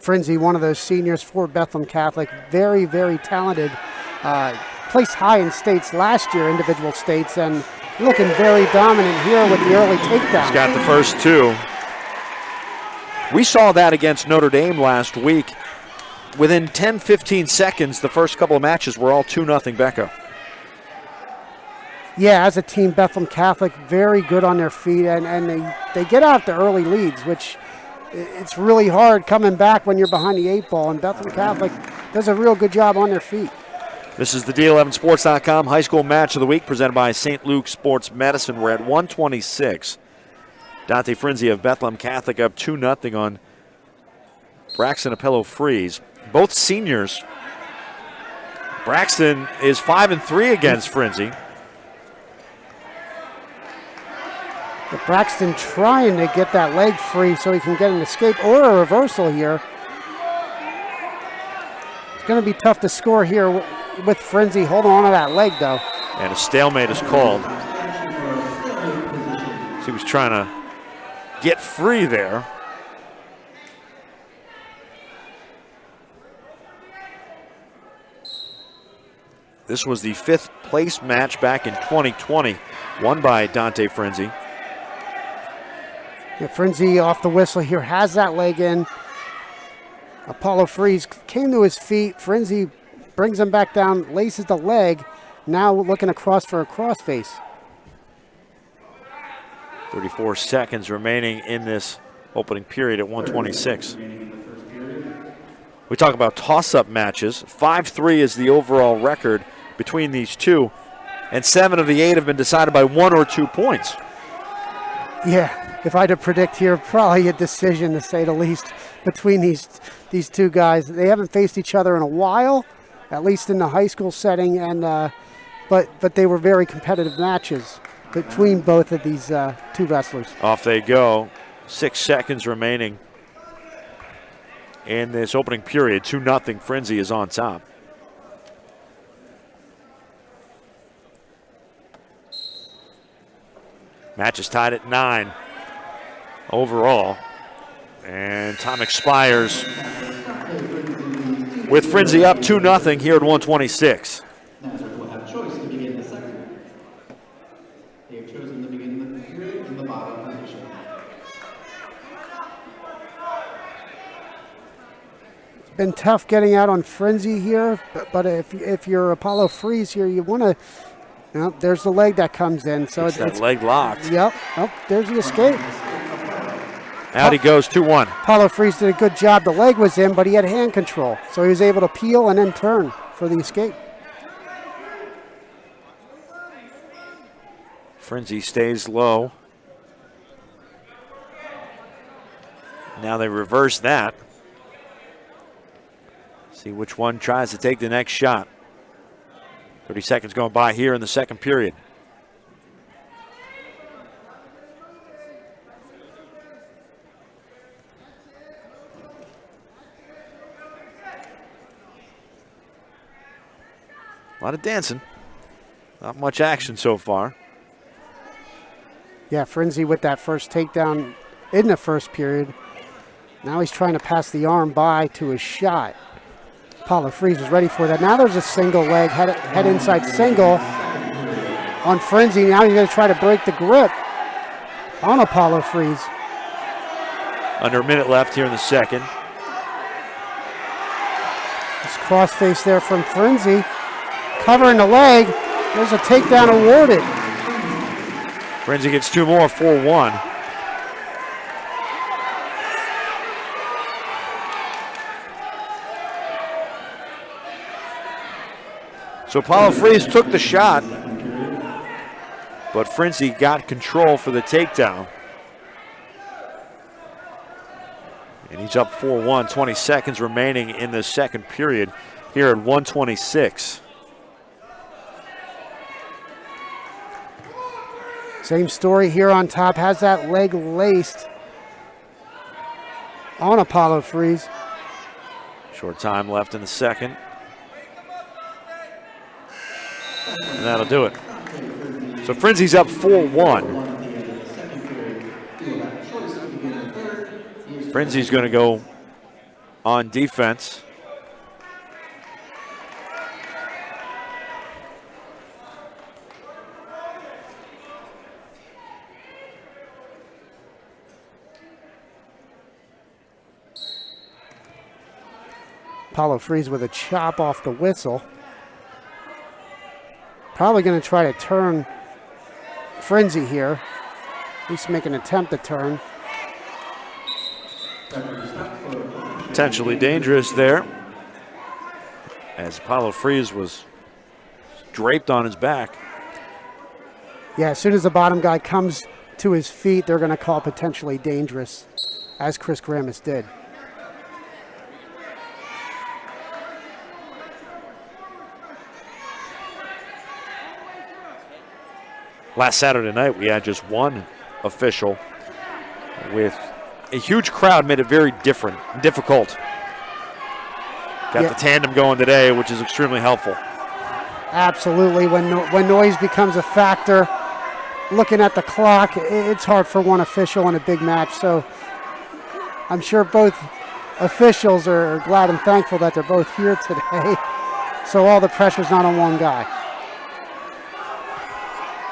Speaker 3: Frinzi, one of those seniors for Bethlehem Catholic, very, very talented. Placed high in states last year, individual states, and looking very dominant here with the early takedown.
Speaker 2: He's got the first 2. We saw that against Notre Dame last week. Within 10-15 seconds, the first couple of matches were all 2-0 Becca.
Speaker 3: Yeah, as a team, Bethlehem Catholic, very good on their feet, and they get out the early leads, which it's really hard coming back when you're behind the 8 ball, and Bethlehem Catholic does a real good job on their feet.
Speaker 2: This is the D11Sports.com High School Match of the Week presented by St. Luke Sports Medicine. We're at 126. Dante Frinzi of Bethlehem Catholic up 2-0 on Braxton Apello Freeze. Both seniors. Braxton is 5-3 against Frinzi.
Speaker 3: But Braxton trying to get that leg free so he can get an escape or a reversal here. It's going to be tough to score here with Frinzi holding on to that leg, though.
Speaker 2: And a stalemate is called. So he was trying to get free there. This was the 5th place match back in 2020, won by Dante Frinzi.
Speaker 3: Yeah, Frinzi off the whistle here, has that leg in. Apollo Freeze came to his feet. Frenzy brings him back down, laces the leg. Now looking across for a crossface.
Speaker 2: 34 seconds remaining in this opening period at 126. We talk about toss-up matches. 5-3 is the overall record between these two, and 7 of the 8 have been decided by 1 or 2 points.
Speaker 3: Yeah, if I had to predict here, probably a decision to say the least between these two guys. They haven't faced each other in a while, at least in the high school setting, and but they were very competitive matches between both of these two wrestlers.
Speaker 2: Off they go. 6 seconds remaining in this opening period. 2-0. Frenzy is on top. Match is tied at 9 overall. And time expires with Frenzy up 2-0 here at 126.
Speaker 1: Nazareth will have choice to begin the second. They have chosen to begin the period in the bottom position.
Speaker 3: It's been tough getting out on Frenzy here, but if you're Apollo Freeze here, you want to. Well, there's the leg that comes in. So
Speaker 2: It's that leg locked.
Speaker 3: Yep. Oh, there's the escape.
Speaker 2: Out he goes, 2-1.
Speaker 3: Apollo Freeze did a good job. The leg was in, but he had hand control. So he was able to peel and then turn for the escape.
Speaker 2: Frenzy stays low. Now they reverse that. See which one tries to take the next shot. 30 seconds going by here in the second period. A lot of dancing. Not much action so far.
Speaker 3: Yeah, Frenzy with that first takedown in the first period. Now he's trying to pass the arm by to his shot. Apollo Freeze is ready for that. Now there's a single leg, head inside single on Frenzy. Now he's going to try to break the grip on Apollo Freeze.
Speaker 2: Under a minute left here in the second.
Speaker 3: This crossface there from Frenzy. Covering the leg. There's a takedown awarded.
Speaker 2: Frenzy gets 2 more, 4-1. So Apollo Freeze took the shot, but Frenzy got control for the takedown. And he's up 4-1, 20 seconds remaining in the second period here at 126.
Speaker 3: Same story here on top. Has that leg laced on Apollo Freeze.
Speaker 2: Short time left in the second. And that'll do it. So Frenzy's up 4-1. Frenzy's going to go on defense.
Speaker 3: Apollo Freeze with a chop off the whistle. Probably going to try to turn Frenzy here. At least make an attempt to turn.
Speaker 2: Potentially dangerous there, as Apollo Freeze was draped on his back.
Speaker 3: Yeah, as soon as the bottom guy comes to his feet, they're going to call potentially dangerous, as Chris Gramis did.
Speaker 2: Last Saturday night, we had just one official with a huge crowd, made it very difficult. Got the tandem going today, which is extremely helpful.
Speaker 3: Absolutely. When noise becomes a factor, looking at the clock, it's hard for one official in a big match. So I'm sure both officials are glad and thankful that they're both here today. So all the pressure's not on one guy.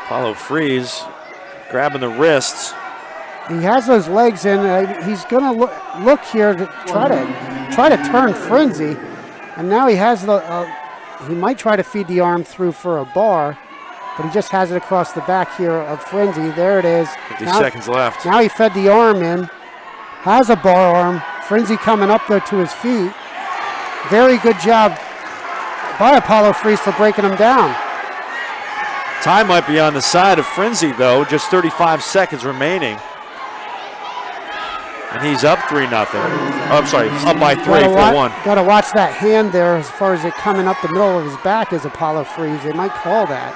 Speaker 2: Apollo Freeze grabbing the wrists
Speaker 3: He has those legs in. He's going to look here to try to turn Frenzy, and now he has he might try to feed the arm through for a bar, but he just has it across the back here of Frenzy. There it is.
Speaker 2: 50 seconds left.
Speaker 3: Now he fed the arm in, has a bar arm. Frenzy coming up there to his feet. Very good job by Apollo Freeze for breaking him down.
Speaker 2: Time might be on the side of Frenzy, though. Just 35 seconds remaining. And he's up 3-0. Oh, I'm sorry, up by 3-4-1.
Speaker 3: Got to watch that hand there as far as it coming up the middle of his back as Apollo Freeze. They might call that.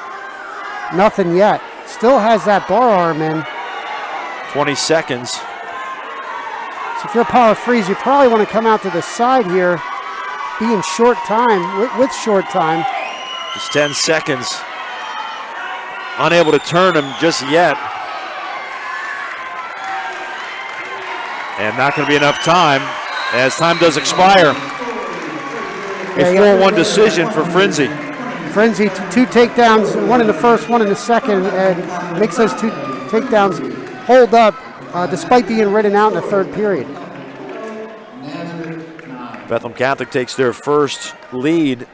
Speaker 3: Nothing yet. Still has that bar arm in.
Speaker 2: 20 seconds.
Speaker 3: So if you're Apollo Freeze, you probably want to come out to the side here, being short time, with short time.
Speaker 2: Just 10 seconds. Unable to turn him just yet. And not going to be enough time as time does expire. A 4-1 decision for Frenzy.
Speaker 3: Frenzy, 2 takedowns, one in the first, one in the second, and makes those 2 takedowns hold up despite being ridden out in the third period.
Speaker 2: Bethlehem Catholic takes their first lead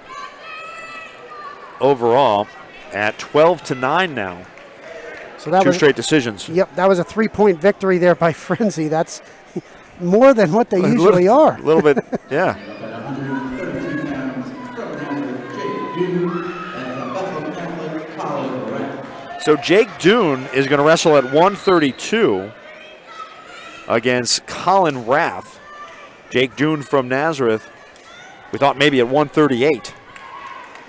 Speaker 2: overall at 12-9 now.
Speaker 3: So that
Speaker 2: 2
Speaker 3: was,
Speaker 2: straight decisions.
Speaker 3: Yep, that was a 3-point victory there by Frenzy. That's more than what they usually are.
Speaker 2: A little bit, yeah. So Jake Dune is going to wrestle at 132 against Colin Rath. Jake Dune from Nazareth, we thought maybe at 138.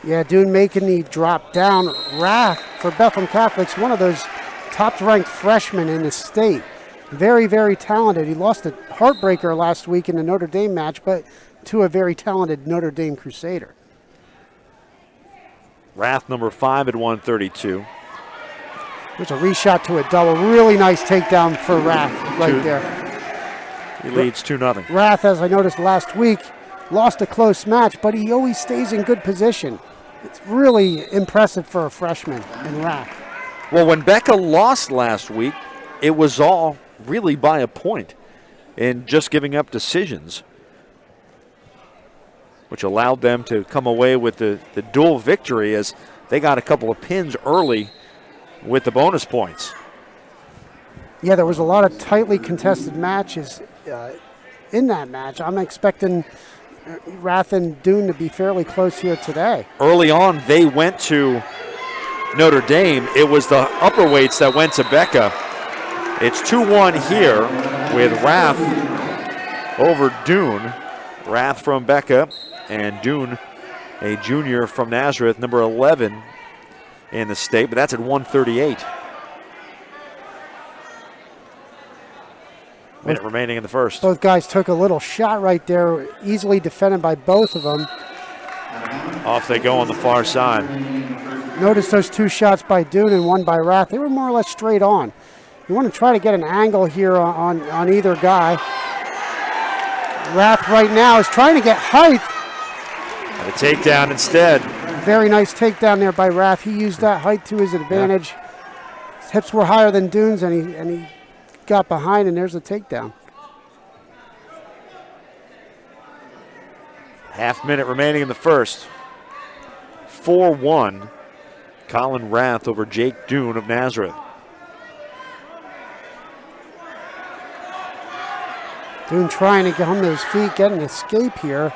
Speaker 3: Yeah, Dune making the drop down. Rath for Bethlehem Catholics, one of those top-ranked freshmen in the state. Very, very talented. He lost a heartbreaker last week in the Notre Dame match, but to a very talented Notre Dame Crusader.
Speaker 2: Rath number 5 at 132.
Speaker 3: There's a reshot to a double. Really nice takedown for Rath right there.
Speaker 2: He leads 2-0.
Speaker 3: Rath, as I noticed last week, lost a close match, but he always stays in good position. It's really impressive for a freshman in Rath.
Speaker 2: Well, when Becca lost last week, it was all really by a point and just giving up decisions, which allowed them to come away with the dual victory as they got a couple of pins early with the bonus points.
Speaker 3: Yeah, there was a lot of tightly contested matches in that match. I'm expecting Rath and Dune to be fairly close here today.
Speaker 2: Early on, they went to Notre Dame. It was the upper weights that went to Becca. It's 2-1 here with Rath over Dune. Rath from Becca and Dune, a junior from Nazareth, number 11 in the state, but that's at 138. Minute remaining in the first.
Speaker 3: Both guys took a little shot right there, easily defended by both of them.
Speaker 2: Off they go on the far side.
Speaker 3: Notice those 2 shots by Dune and 1 by Rath. They were more or less straight on. You want to try to get an angle here on either guy. Rath right now is trying to get height.
Speaker 2: And a takedown instead.
Speaker 3: Very nice takedown there by Rath. He used that height to his advantage. His hips were higher than Dune's, and he got behind, and there's a takedown.
Speaker 2: Half minute remaining in the first. 4-1. Colin Rath over Jake Dune of Nazareth.
Speaker 3: Dune trying to get him to his feet, get an escape here.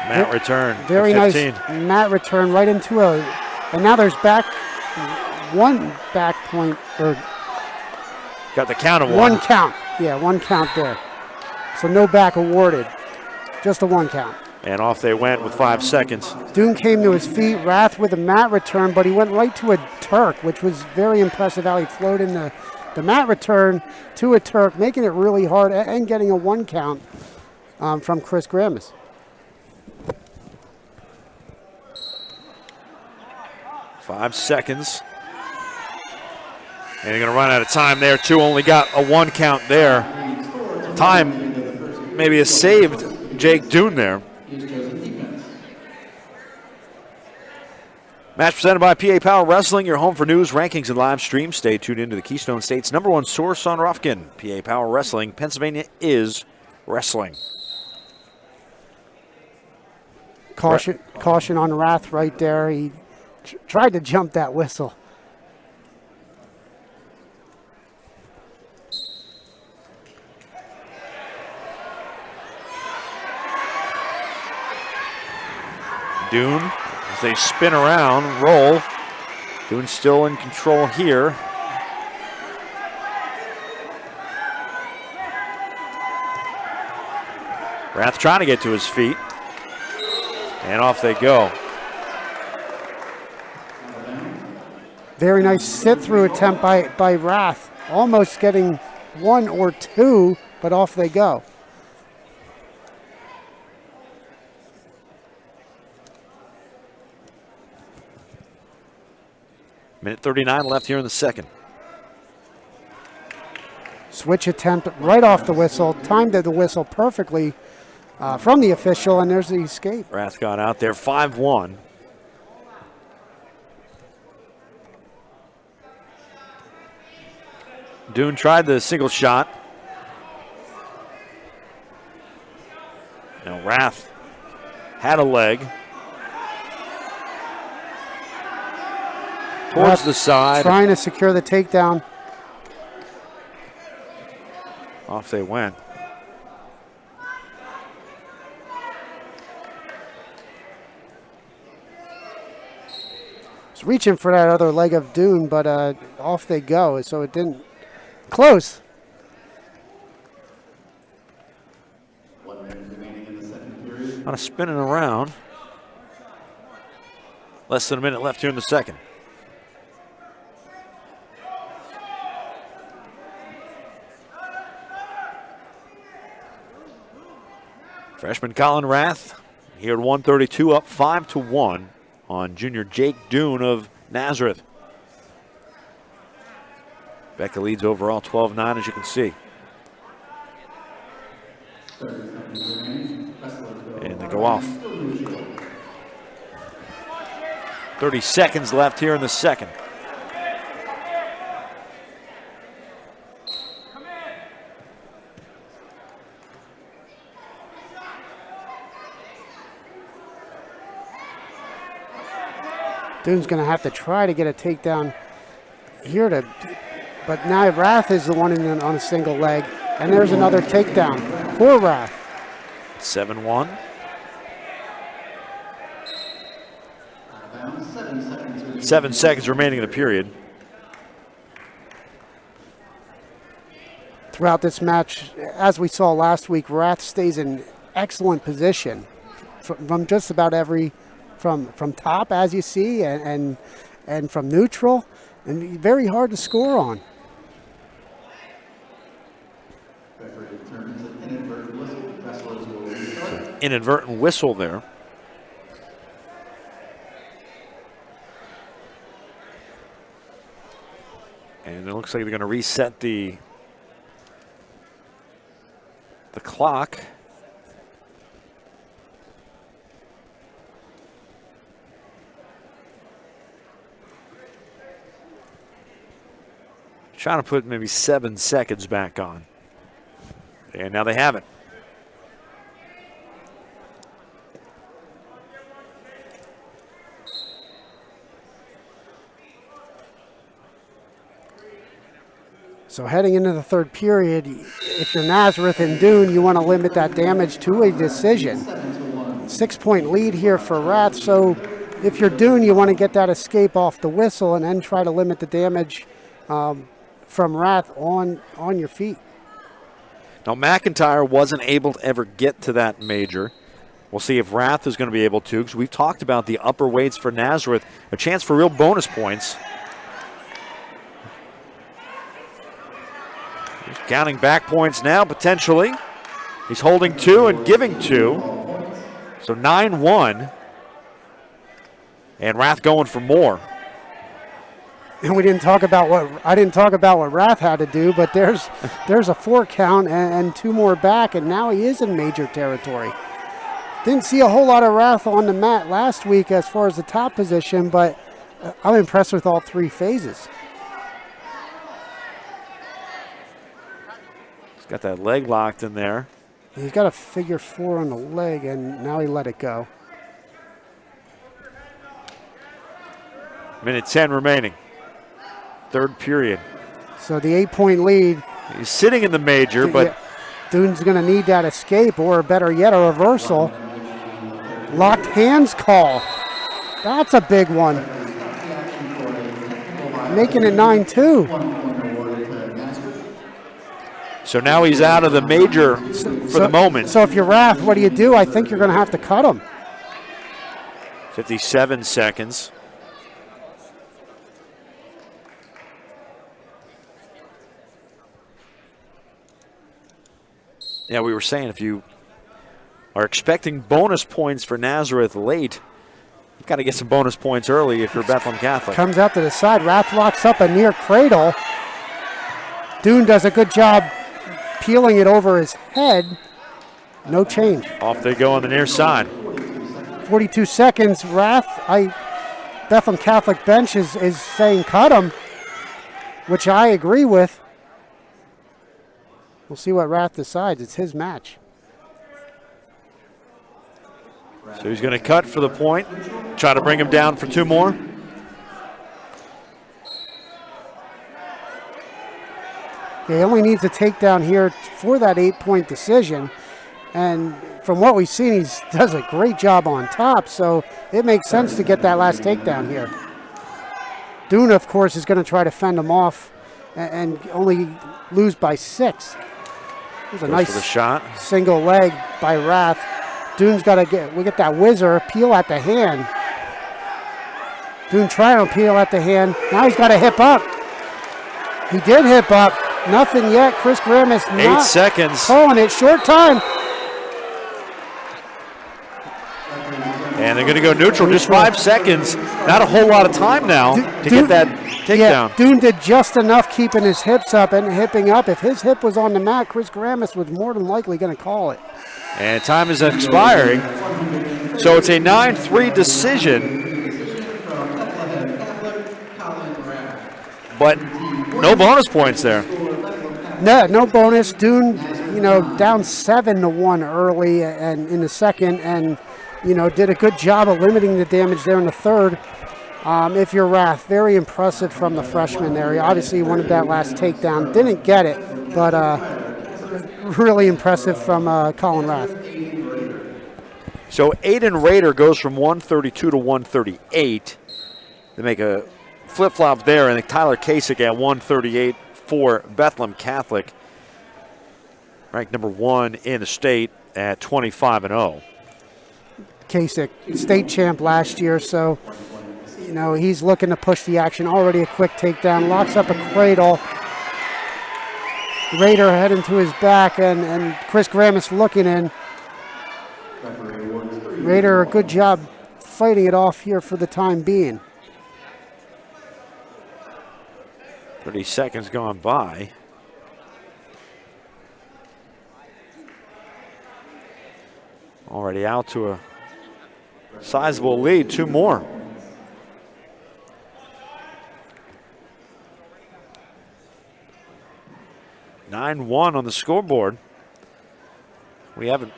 Speaker 2: Matt return.
Speaker 3: Very nice Matt return right into and now there's one back point, or
Speaker 2: got the count of one.
Speaker 3: One count. Yeah, 1 count there. So no back awarded, just a 1 count.
Speaker 2: And off they went with 5 seconds.
Speaker 3: Dune came to his feet, Rath with a mat return, but he went right to a Turk, which was very impressive how he flowed in the mat return to a Turk, making it really hard and getting a 1 count from Chris Grammis.
Speaker 2: Five seconds. And they're going to run out of time there, too. Only got a 1 count there. Time maybe has saved Jake Dune there. Match presented by PA Power Wrestling, your home for news, rankings, and live streams. Stay tuned into the Keystone State's #1 source on Rufkin. PA Power Wrestling, Pennsylvania is wrestling.
Speaker 3: Caution on Rath right there. He tried to jump that whistle.
Speaker 2: Dune, as they spin around, roll. Dune still in control here. Rath trying to get to his feet. And off they go.
Speaker 3: Very nice sit-through attempt by Rath. Almost getting 1 or 2, but off they go.
Speaker 2: Minute 39 left here in the second.
Speaker 3: Switch attempt right off the whistle. Timed the whistle perfectly from the official, and there's the escape.
Speaker 2: Rath got out there 5-1. Dune tried the single shot. Now Rath had a leg. Towards the side.
Speaker 3: Trying to secure the takedown.
Speaker 2: Off they went.
Speaker 3: Was reaching for that other leg of Dune, but off they go, so it didn't. Close.
Speaker 1: 1 minute remaining in the second period.
Speaker 2: Kind of spinning around. Less than a minute left here in the second. Freshman Colin Rath here at 132, up 5-1 on junior Jake Dune of Nazareth. Becca leads overall 12-9, as you can see. And they go off. 30 seconds left here in the second.
Speaker 3: Dune's going to have to try to get a takedown here but now Rath is the one on a single leg, and there's another takedown for Rath.
Speaker 2: 7-1. 7 seconds remaining in the period.
Speaker 3: Throughout this match, as we saw last week, Rath stays in excellent position from just about from top, as you see, and from neutral, and very hard to score on.
Speaker 2: Inadvertent whistle there. And it looks like they're going to reset the clock. Trying to put maybe 7 seconds back on. And now they have it.
Speaker 3: So heading into the third period, if you're Nazareth and Dune, you want to limit that damage to a decision. 6-point lead here for Rath, so if you're Dune, you want to get that escape off the whistle and then try to limit the damage from Rath on your feet.
Speaker 2: Now McIntyre wasn't able to ever get to that major. We'll see if Rath is going to be able to, because we've talked about the upper weights for Nazareth, a chance for real bonus points. He's counting back points now, potentially. He's holding 2 and giving 2. So 9-1. And Rath going for more.
Speaker 3: And I didn't talk about what Rath had to do, but there's a 4 count and 2 more back, and now he is in major territory. Didn't see a whole lot of Rath on the mat last week as far as the top position, but I'm impressed with all three phases.
Speaker 2: He's got that leg locked in there.
Speaker 3: He's got a figure 4 on the leg, and now he let it go.
Speaker 2: Minute 10 remaining. Third period.
Speaker 3: So the 8-point lead.
Speaker 2: He's sitting in the major, but
Speaker 3: Yeah, Dune's going to need that escape, or better yet, a reversal. Locked hands call. That's a big one. Making it 9-2.
Speaker 2: so now he's out of the major for the moment.
Speaker 3: So if you're Rath, what do? I think you're going to have to cut him.
Speaker 2: 57 seconds. Yeah, we were saying if you are expecting bonus points for Nazareth late, you've got to get some bonus points early if you're Bethlehem Catholic.
Speaker 3: Comes out to the side. Rath locks up a near cradle. Dune does a good job peeling it over his head. No change.
Speaker 2: Off they go on the near side.
Speaker 3: 42 seconds. Rath, Bethlehem Catholic bench is saying cut him, which I agree with. We'll see what Rath decides. It's his match.
Speaker 2: So he's going to cut for the point, try to bring him down for 2 more.
Speaker 3: He only needs a takedown here for that 8-point decision. And from what we've seen, he does a great job on top, so it makes sense to get that last takedown here. Dune, of course, is going to try to fend him off and only lose by 6. There's a
Speaker 2: Goes
Speaker 3: nice
Speaker 2: for the shot.
Speaker 3: single leg by Rath. Dune's got to get that whizzer, peel at the hand. Dune trying to peel at the hand. Now he's got to hip up. He did hip up. Nothing yet. Chris Graham is
Speaker 2: 8
Speaker 3: not
Speaker 2: seconds.
Speaker 3: calling it. Short time.
Speaker 2: And they're going to go neutral. Just 5 seconds. Not a whole lot of time now to get that takedown.
Speaker 3: Yeah, Dune did just enough keeping his hips up and hipping up. If his hip was on the mat, Chris Gramis was more than likely going to call it.
Speaker 2: And time is expiring. So it's a 9-3 decision. But no bonus points there.
Speaker 3: No bonus. Dune, down 7-1 early and in the second, and did a good job of limiting the damage there in the third. If you're Rath, very impressive from the freshman there. He obviously wanted that last takedown, didn't get it, but really impressive from Colin Rath.
Speaker 2: So Aiden Rader goes from 132 to 138. They make a flip-flop there, and Tyler Kasich at 138 for Bethlehem Catholic. Ranked number 1 in the state at 25-0.
Speaker 3: Kasich, state champ last year, so he's looking to push the action. Already a quick takedown, locks up a cradle. Rader heading to his back, and Chris Gramis looking in. Rader, a good job fighting it off here for the time being.
Speaker 2: 30 seconds gone by. Already out to a sizable lead. 2 more. (9-1) on the scoreboard. We haven't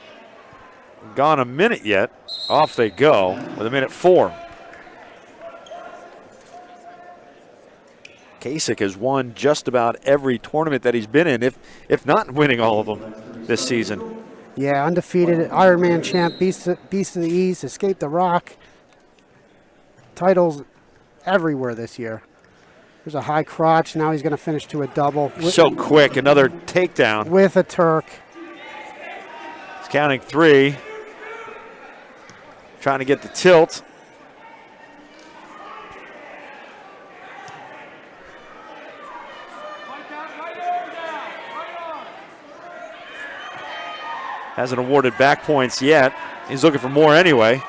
Speaker 2: gone a minute yet. Off they go with 1:04. Kasich has won just about every tournament that he's been in, if not winning all of them this season.
Speaker 3: Yeah, undefeated Ironman champ, Beast of the East, escaped the Rock. Titles everywhere this year. There's a high crotch. Now he's going to finish to a double.
Speaker 2: So quick, another takedown.
Speaker 3: With a Turk.
Speaker 2: He's counting 3. Trying to get the tilt. Hasn't awarded back points yet. He's looking for more anyway.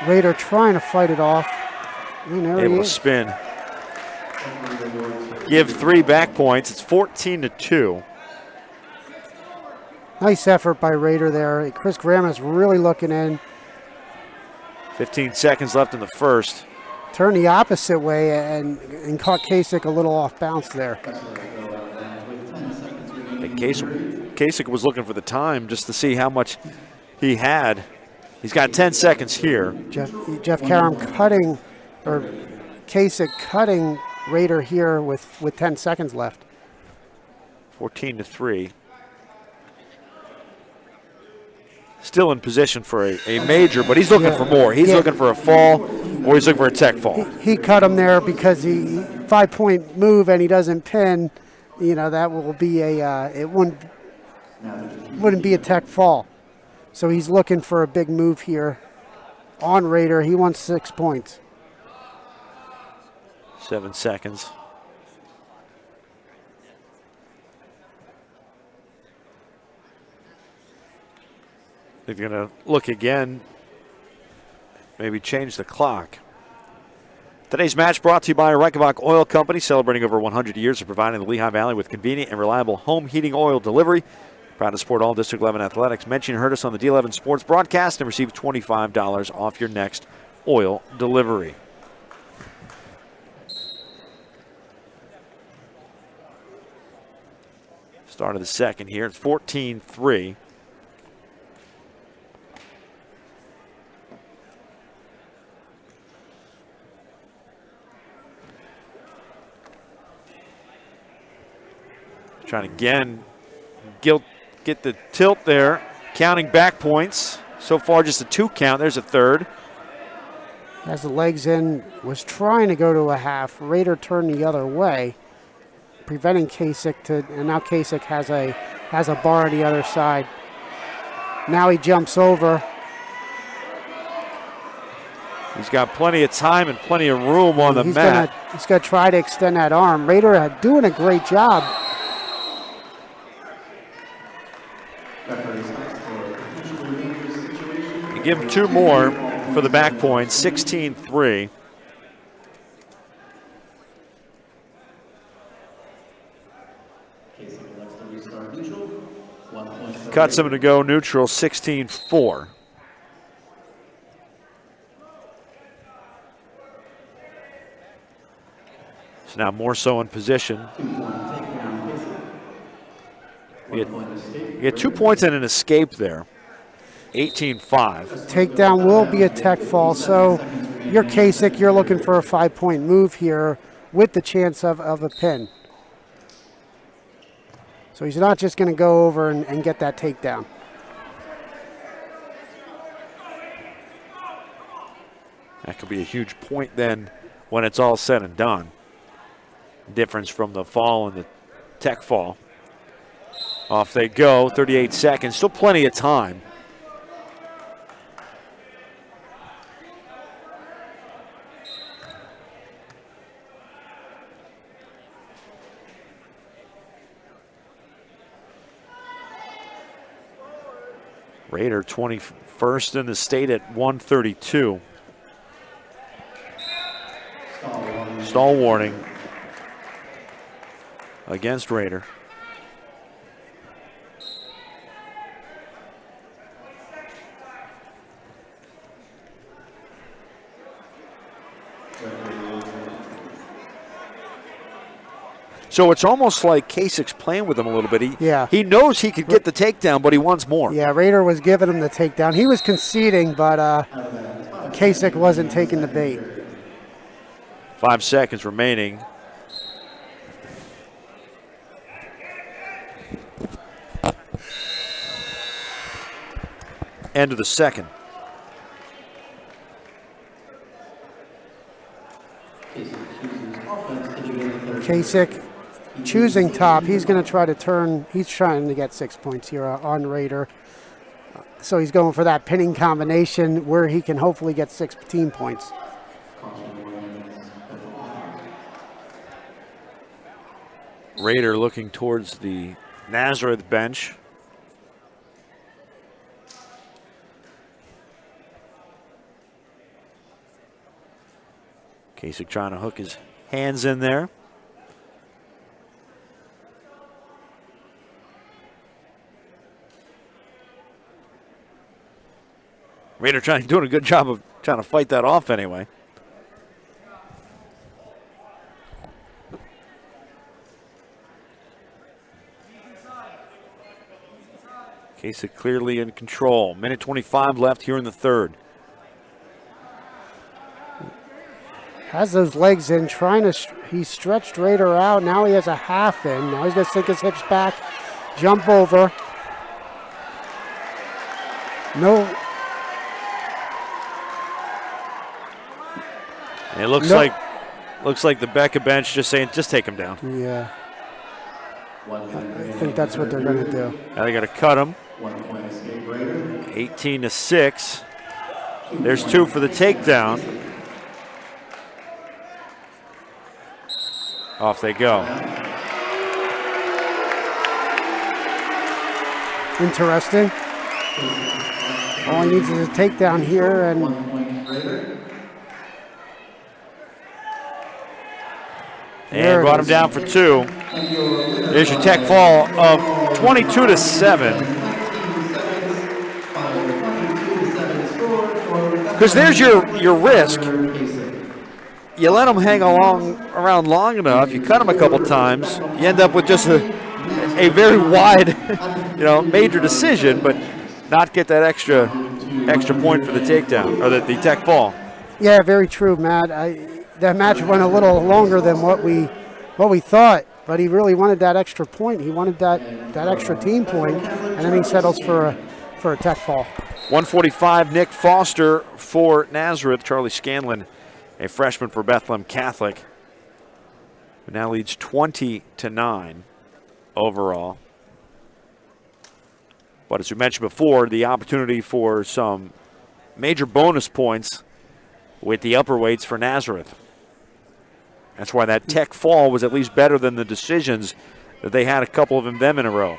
Speaker 3: Rader trying to fight it off.
Speaker 2: Able to spin. Give 3 back points. It's 14-2.
Speaker 3: Nice effort by Rader there. Chris Graham is really looking in.
Speaker 2: 15 seconds left in the first.
Speaker 3: Turned the opposite way and caught Kasich a little off bounce there.
Speaker 2: And Kasich was looking for the time just to see how much he had. He's got 10 seconds here.
Speaker 3: Jeff Karam cutting, or Kasich cutting Raider here with 10 seconds left.
Speaker 2: 14-3. Still in position for a major, but he's looking for more. He's looking for a fall, or he's looking for a tech fall.
Speaker 3: He cut him there because he 5-point move and he doesn't pin. You know, that will be it wouldn't be a tech fall. So he's looking for a big move here on Raider. He wants 6 points.
Speaker 2: 7 seconds. They're going to look again, maybe change the clock. Today's match brought to you by Reichenbach Oil Company, celebrating over 100 years of providing the Lehigh Valley with convenient and reliable home heating oil delivery. Proud to support all District 11 athletics. Mention you heard us on the D11 Sports broadcast and receive $25 off your next oil delivery. Start of the second here. It's 14-3. Trying to again get the tilt there, counting back points. So far just a 2 count. There's a third.
Speaker 3: Has the legs in, was trying to go to a half. Raider turned the other way, preventing Kasich and now Kasich has a bar on the other side. Now he jumps over.
Speaker 2: He's got plenty of time and plenty of room on the mat.
Speaker 3: He's going to try to extend that arm. Raider doing a great job.
Speaker 2: You give him 2 more for the back point, 16-3. Cuts him to go neutral, 16-4. So now more so in position. You get 2 points and an escape there. 18-5.
Speaker 3: Takedown will be a tech fall, so you're Kasich, you're looking for a 5-point move here with the chance of a pin. So he's not just going to go over and get that takedown.
Speaker 2: That could be a huge point then when it's all said and done. Difference from the fall and the tech fall. Off they go, 38 seconds, still plenty of time. Raider 21st in the state at 132. Stall warning against Raider. So it's almost like Kasich's playing with him a little bit. He knows he could get the takedown, but he wants more.
Speaker 3: Yeah, Raider was giving him the takedown. He was conceding, but Kasich wasn't taking the bait.
Speaker 2: 5 seconds remaining. End of the second.
Speaker 3: Kasich choosing top. He's going to try to turn. He's trying to get 6 points here on Raider. So he's going for that pinning combination where he can hopefully get 16 points.
Speaker 2: Raider looking towards the Nazareth bench. Kasich trying to hook his hands in there. Raider doing a good job of trying to fight that off anyway. Kasich clearly in control. Minute 25 left here in the third.
Speaker 3: Has those legs in, he stretched Rader out. Now he has a half in. Now he's going to sink his hips back, jump over. No.
Speaker 2: And it looks like the Becca bench just saying, just take him down.
Speaker 3: Yeah. I think that's what they're going to do.
Speaker 2: Now they got to cut him. 18-6. There's 2 for the takedown. Off they go.
Speaker 3: Interesting. All he needs is a takedown here, and
Speaker 2: brought him down for 2. There's your tech fall of 22-7. Because there's your risk. You let them hang around long enough, you cut them a couple times, you end up with just a very wide, major decision, but not get that extra point for the takedown, or the tech fall.
Speaker 3: Yeah, very true, Matt. That match went a little longer than what we thought, but he really wanted that extra point. He wanted that extra team point, and then he settles for a tech fall.
Speaker 2: 145, Nick Foster for Nazareth. Charlie Scanlon, a freshman for Bethlehem Catholic, who now leads 20-9 overall. But as we mentioned before, the opportunity for some major bonus points with the upper weights for Nazareth. That's why that tech fall was at least better than the decisions that they had a couple of them in a row.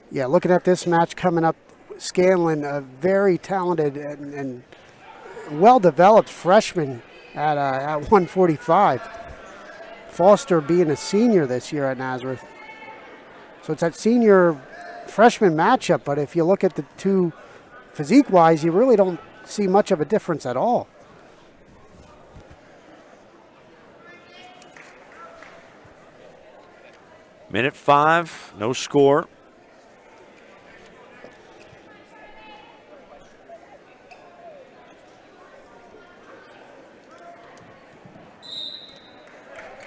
Speaker 3: Yeah, looking at this match coming up, Scanlon, a very talented and well-developed freshman at 145. Foster being a senior this year at Nazareth. So it's that senior freshman matchup, but if you look at the two physique-wise, you really don't see much of a difference at all.
Speaker 2: Minute 5, no score.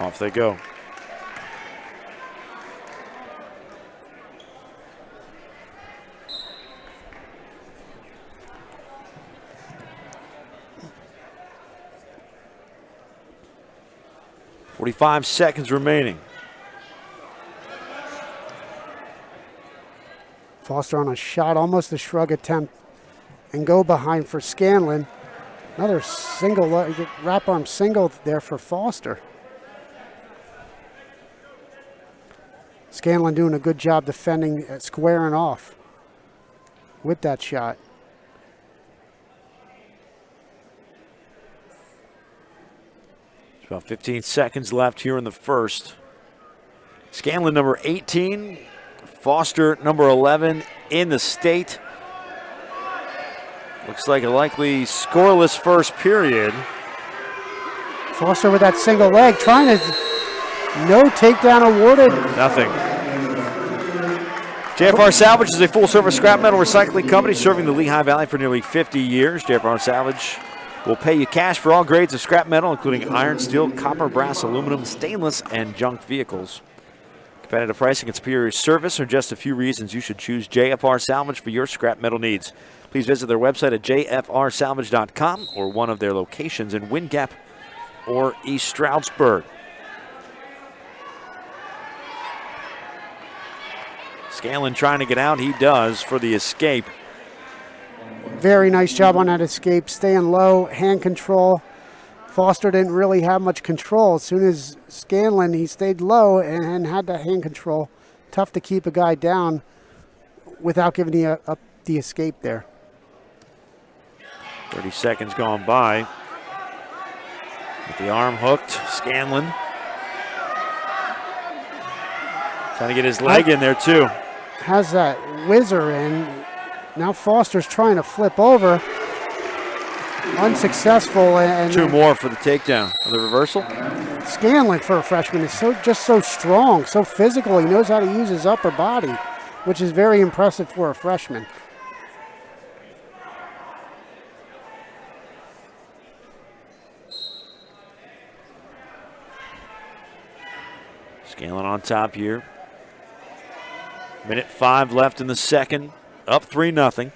Speaker 2: Off they go. .45 seconds remaining.
Speaker 3: Foster on a shot, almost a shrug attempt, and go behind for Scanlon. Another single, wrap arm single there for Foster. Scanlon doing a good job defending, squaring off with that shot.
Speaker 2: There's about 15 seconds left here in the first. Scanlon number 18, Foster number 11 in the state. Looks like a likely scoreless first period.
Speaker 3: Foster with that single leg, trying to, no takedown awarded.
Speaker 2: Nothing. JFR Salvage is a full-service scrap metal recycling company serving the Lehigh Valley for nearly 50 years. JFR Salvage will pay you cash for all grades of scrap metal, including iron, steel, copper, brass, aluminum, stainless, and junk vehicles. Competitive pricing and superior service are just a few reasons you should choose JFR Salvage for your scrap metal needs. Please visit their website at jfrsalvage.com or one of their locations in Wind Gap or East Stroudsburg. Scanlon trying to get out. He does for the escape.
Speaker 3: Very nice job on that escape, staying low, hand control. Foster didn't really have much control. As soon as Scanlon, he stayed low and had that hand control. Tough to keep a guy down without giving up the escape there.
Speaker 2: 30 seconds gone by. With the arm hooked, Scanlon trying to get his leg in there too.
Speaker 3: Has that whizzer in. Now Foster's trying to flip over. unsuccessful. And
Speaker 2: Two more for the takedown of the reversal.
Speaker 3: Scanlon, for a freshman, is just so strong, so physical. He knows how to use his upper body, which is very impressive for a freshman.
Speaker 2: Scanlon on top here. Minute 5 left in the second. Up 3-0.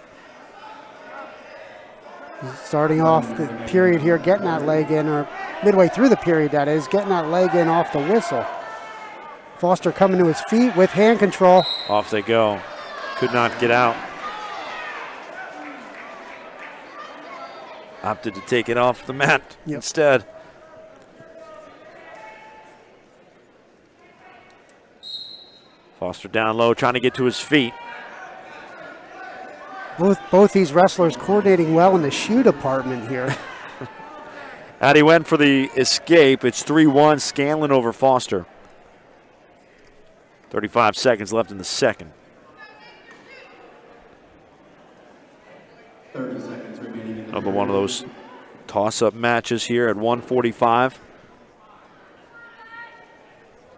Speaker 3: Starting off the period here, getting that leg in, or midway through the period, that is, getting that leg in off the whistle. Foster coming to his feet with hand control.
Speaker 2: Off they go. Could not get out. Opted to take it off the mat instead. Foster down low, trying to get to his feet.
Speaker 3: Both these wrestlers coordinating well in the shoe department here.
Speaker 2: Out he went for the escape. It's 3-1, Scanlon over Foster. 35 seconds left in the second.
Speaker 1: 30 seconds remaining.
Speaker 2: Another one of those toss-up matches here at 1:45.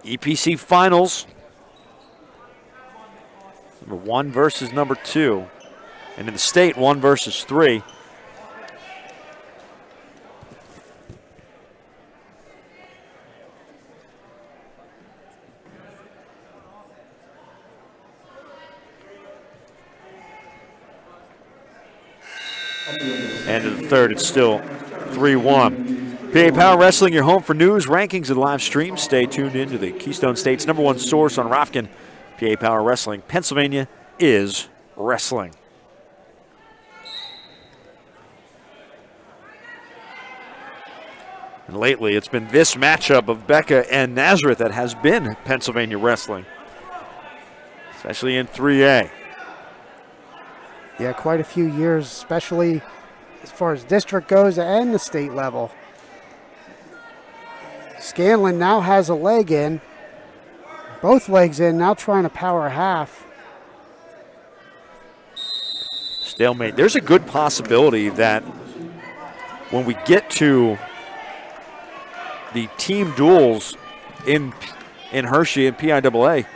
Speaker 2: EPC Finals. Number 1 versus number 2. And in the state, 1 versus 3. And in the third, it's still 3-1. PA Power Wrestling, your home for news, rankings, and live streams. Stay tuned into the Keystone State's #1 source on Rafkin. PA Power Wrestling, Pennsylvania is wrestling. And lately, it's been this matchup of Becca and Nazareth that has been Pennsylvania wrestling, especially in 3A.
Speaker 3: Yeah, quite a few years, especially as far as district goes and the state level. Scanlon now has a leg in. Both legs in, now trying to power half.
Speaker 2: Stalemate. There's a good possibility that when we get to the team duels in Hershey and PIAA,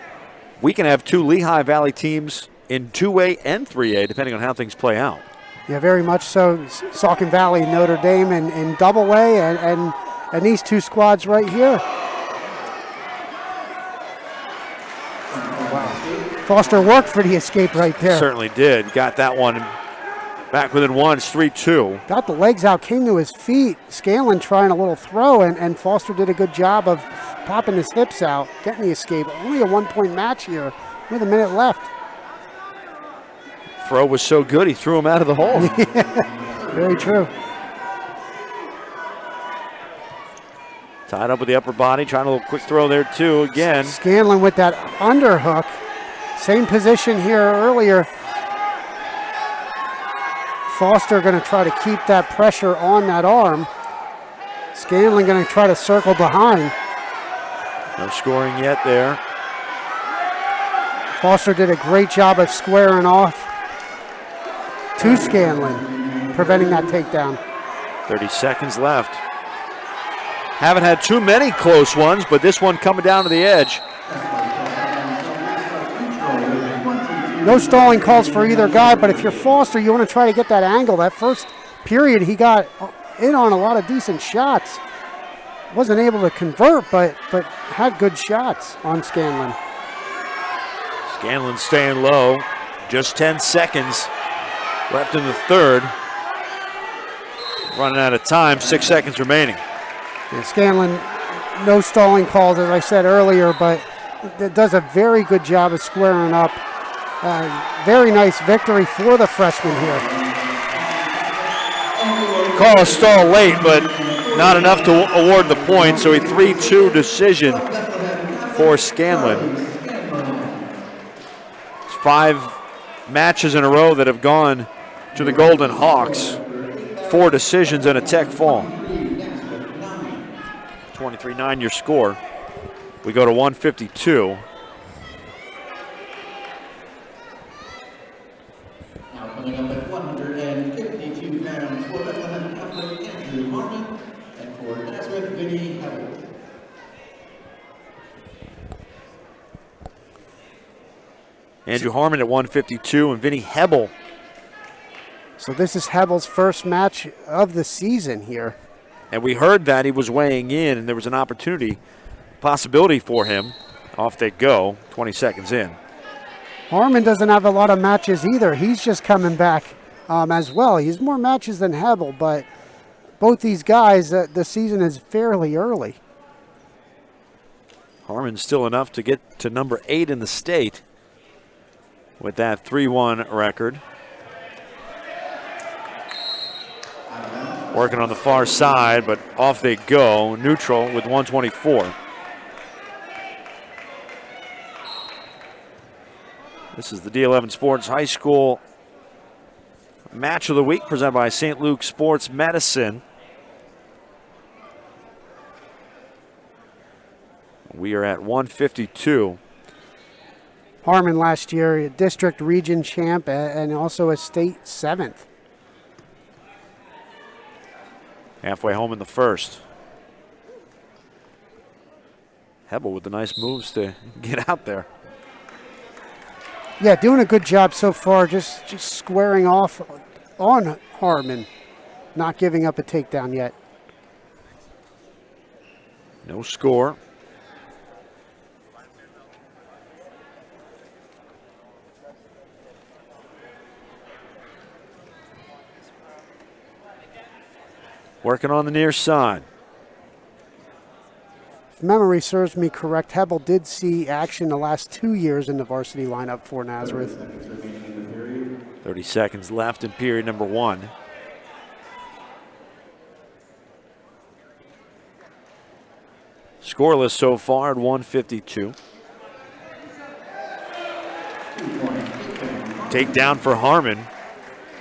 Speaker 2: we can have 2 Lehigh Valley teams in 2A and 3A, depending on how things play out.
Speaker 3: Yeah, very much so. Saucon Valley, Notre Dame in double A, and these 2 squads right here. Wow. Foster worked for the escape right there.
Speaker 2: Certainly did. Got that one back within 1. It's 3-2.
Speaker 3: Got the legs out, came to his feet. Scanlon trying a little throw, and Foster did a good job of popping his hips out, getting the escape. Only a 1-point match here with a minute left.
Speaker 2: Throw was so good, he threw him out of the hole.
Speaker 3: Very true.
Speaker 2: Tied up with the upper body, trying a little quick throw there too again.
Speaker 3: Scanlon with that underhook. Same position here earlier. Foster going to try to keep that pressure on that arm. Scanlon going to try to circle behind.
Speaker 2: No scoring yet there.
Speaker 3: Foster did a great job of squaring off to Scanlon, preventing that takedown.
Speaker 2: 30 seconds left. Haven't had too many close ones, but this one coming down to the edge.
Speaker 3: No stalling calls for either guy, but if you're Foster, you want to try to get that angle. That first period, he got in on a lot of decent shots. Wasn't able to convert, but had good shots on Scanlon.
Speaker 2: Scanlon staying low. Just 10 seconds left in the third. Running out of time, 6 seconds remaining.
Speaker 3: Yeah, Scanlon, no stalling calls, as I said earlier, but it does a very good job of squaring up. Very nice victory for the freshman here.
Speaker 2: Call a stall late, but not enough to award the point, so a 3-2 decision for Scanlon. It's 5 matches in a row that have gone to the Golden Hawks. 4 decisions and a tech fall. 23-9 your score. We go to 152.
Speaker 1: Now coming up at 152 pounds for Bethlehem Vinny Hebel.
Speaker 2: Andrew Harmon at 152 and Vinny Hebel.
Speaker 3: So this is Hebel's first match of the season here.
Speaker 2: And we heard that he was weighing in and there was an opportunity, possibility for him. Off they go, 20 seconds in.
Speaker 3: Harmon doesn't have a lot of matches either. He's just coming back as well. He has more matches than Hebel, but both these guys, the season is fairly early.
Speaker 2: Harmon's still enough to get to number 8 in the state with that 3-1 record. Working on the far side, but off they go. Neutral with 124. This is the D11 Sports High School Match of the Week presented by St. Luke Sports Medicine. We are at 152.
Speaker 3: Harmon last year, a district region champ and also a state 7th.
Speaker 2: Halfway home in the first. Hebel with the nice moves to get out there.
Speaker 3: Yeah, doing a good job so far, just squaring off on Harmon, not giving up a takedown yet.
Speaker 2: No score. Working on the near side.
Speaker 3: If memory serves me correct, Hebel did see action the last 2 years in the varsity lineup for Nazareth.
Speaker 2: 30 seconds left in period number 1. Scoreless so far at 152. Takedown for Harmon.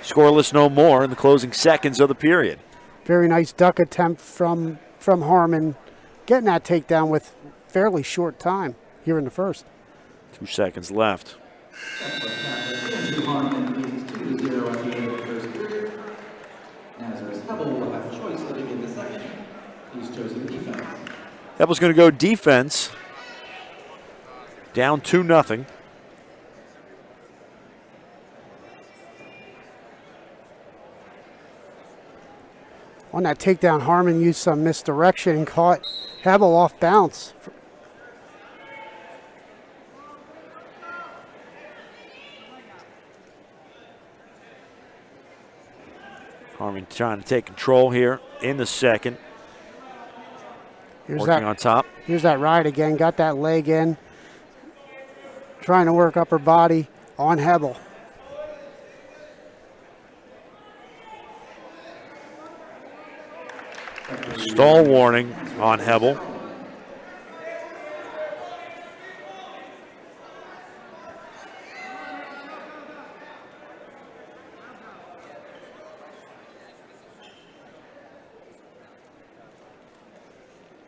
Speaker 2: Scoreless no more in the closing seconds of the period.
Speaker 3: Very nice duck attempt from Harmon, getting that takedown with fairly short time here in the first.
Speaker 2: 2 seconds left.
Speaker 1: Andrew Harmon leads 2-0 at the end of the first period. Nazareth Hebel will have a choice to begin the second. He's chosen defense.
Speaker 2: Hebel's going to go defense. Down 2-0.
Speaker 3: On that takedown, Harmon used some misdirection and caught Hebel off bounce.
Speaker 2: Harmon trying to take control here in the second. Working on top.
Speaker 3: Here's that ride again, got that leg in. Trying to work upper body on Hebel.
Speaker 2: Stall warning on Hebel.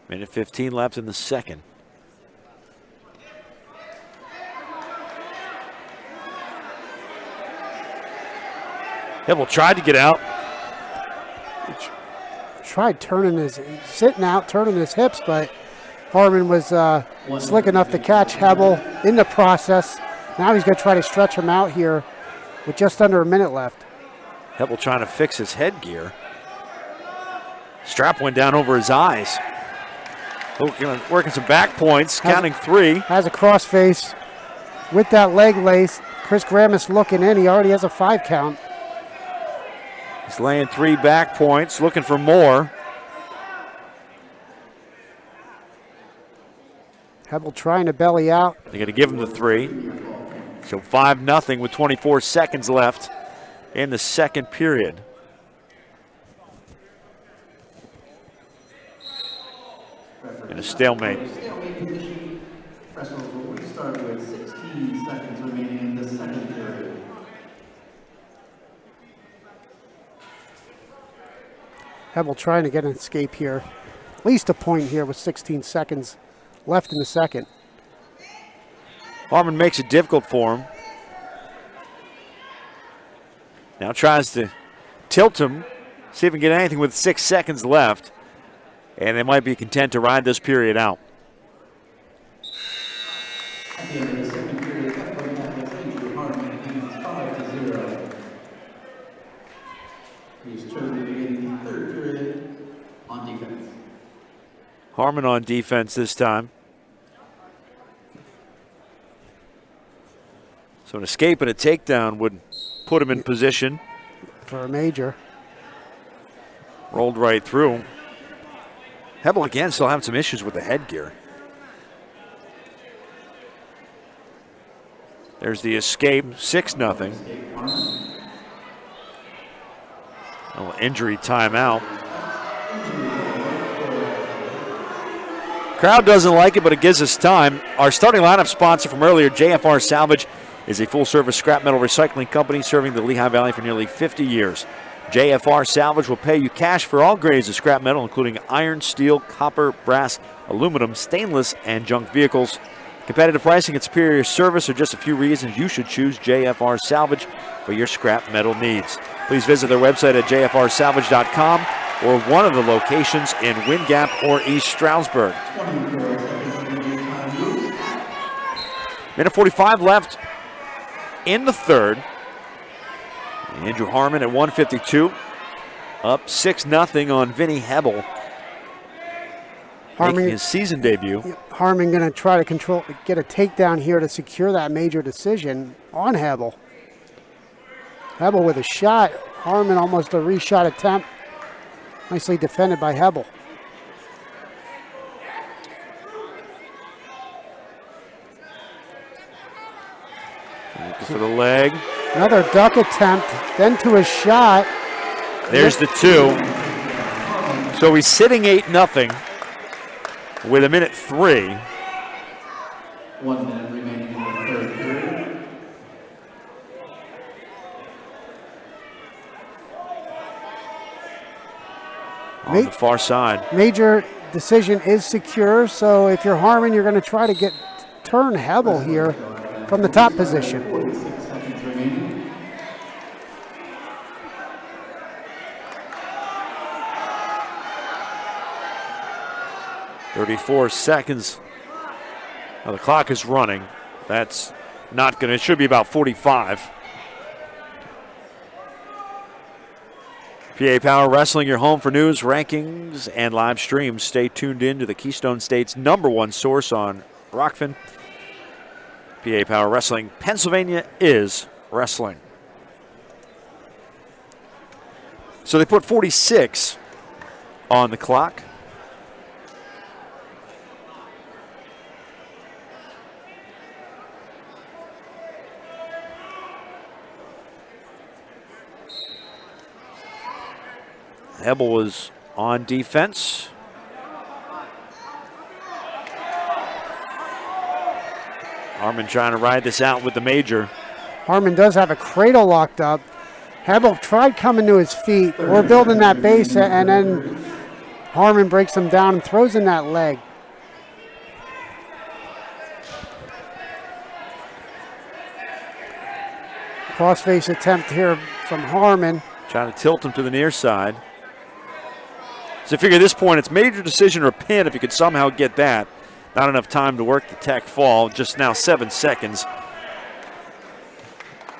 Speaker 2: Minute 15 left in the second. Hebel tried to get out.
Speaker 3: Tried sitting out, turning his hips, but Harmon was slick enough to catch Hebel in the process. Now he's going to try to stretch him out here with just under a minute left.
Speaker 2: Hebel trying to fix his headgear. Strap went down over his eyes. Working some back points, counting 3.
Speaker 3: Has a crossface with that leg lace. Chris Gramus looking in. He already has a 5 count.
Speaker 2: He's laying 3 back points, looking for more.
Speaker 3: Hebel trying to belly out.
Speaker 2: They're going to give him the 3. So 5-0 with 24 seconds left in the second period. In a stalemate.
Speaker 1: Wrestlers will restart with 16 seconds remaining in the second period.
Speaker 3: Hebel trying to get an escape here. At least a point here with 16 seconds left in the second.
Speaker 2: Harmon makes it difficult for him. Now tries to tilt him, see if he can get anything with 6 seconds left. and they might be content to ride this period out.
Speaker 1: At the end of the second period, Bethlehem Catholic's Andrew Harmon leads 5-0. He's chosen to begin the third period on defense.
Speaker 2: Harmon on defense this time. So an escape and a takedown would put him in position.
Speaker 3: For a major.
Speaker 2: Rolled right through. Hebel again still having some issues with the headgear. There's the escape, 6-0. Oh, injury timeout. Crowd doesn't like it, but it gives us time. Our starting lineup sponsor from earlier, JFR Salvage, is a full-service scrap metal recycling company serving the Lehigh Valley for nearly 50 years. JFR Salvage will pay you cash for all grades of scrap metal, including iron, steel, copper, brass, aluminum, stainless, and junk vehicles. Competitive pricing and superior service are just a few reasons you should choose JFR Salvage for your scrap metal needs. Please visit their website at jfrsalvage.com or one of the locations in Wind Gap or East Stroudsburg. 1:45 left in the third. Andrew Harmon at 152, up 6-0 on Vinny Hebel, making his season debut.
Speaker 3: Harmon going to try to get a takedown here to secure that major decision on Hebel. Hebel with a shot. Harmon almost a reshot attempt. Nicely defended by Hebel.
Speaker 2: For the leg.
Speaker 3: Another duck attempt, then to a shot.
Speaker 2: There's the two. So he's sitting 8-0 with 1:03.
Speaker 1: 1 minute remaining in the third period.
Speaker 2: On the far side.
Speaker 3: Major decision is secure, so if you're Harmon, you're going to try to turn Hebel here from the top position.
Speaker 1: 46 seconds remaining.
Speaker 2: .34 seconds. Now the clock is running. That's not going to, it should be about 45. PA Power Wrestling, your home for news, rankings, and live streams. Stay tuned in to the Keystone State's #1 source on Rockfin. PA Power Wrestling, Pennsylvania is wrestling. So they put 46 on the clock. Hebel was on defense. Harmon trying to ride this out with the major.
Speaker 3: Harmon does have a cradle locked up. Hebel tried coming to his feet or building that base, and then Harmon breaks him down and throws in that leg. Crossface attempt here from Harmon.
Speaker 2: Trying to tilt him to the near side. So I figure at this point it's major decision or pin if you could somehow get that. Not enough time to work the tech fall, just now 7 seconds.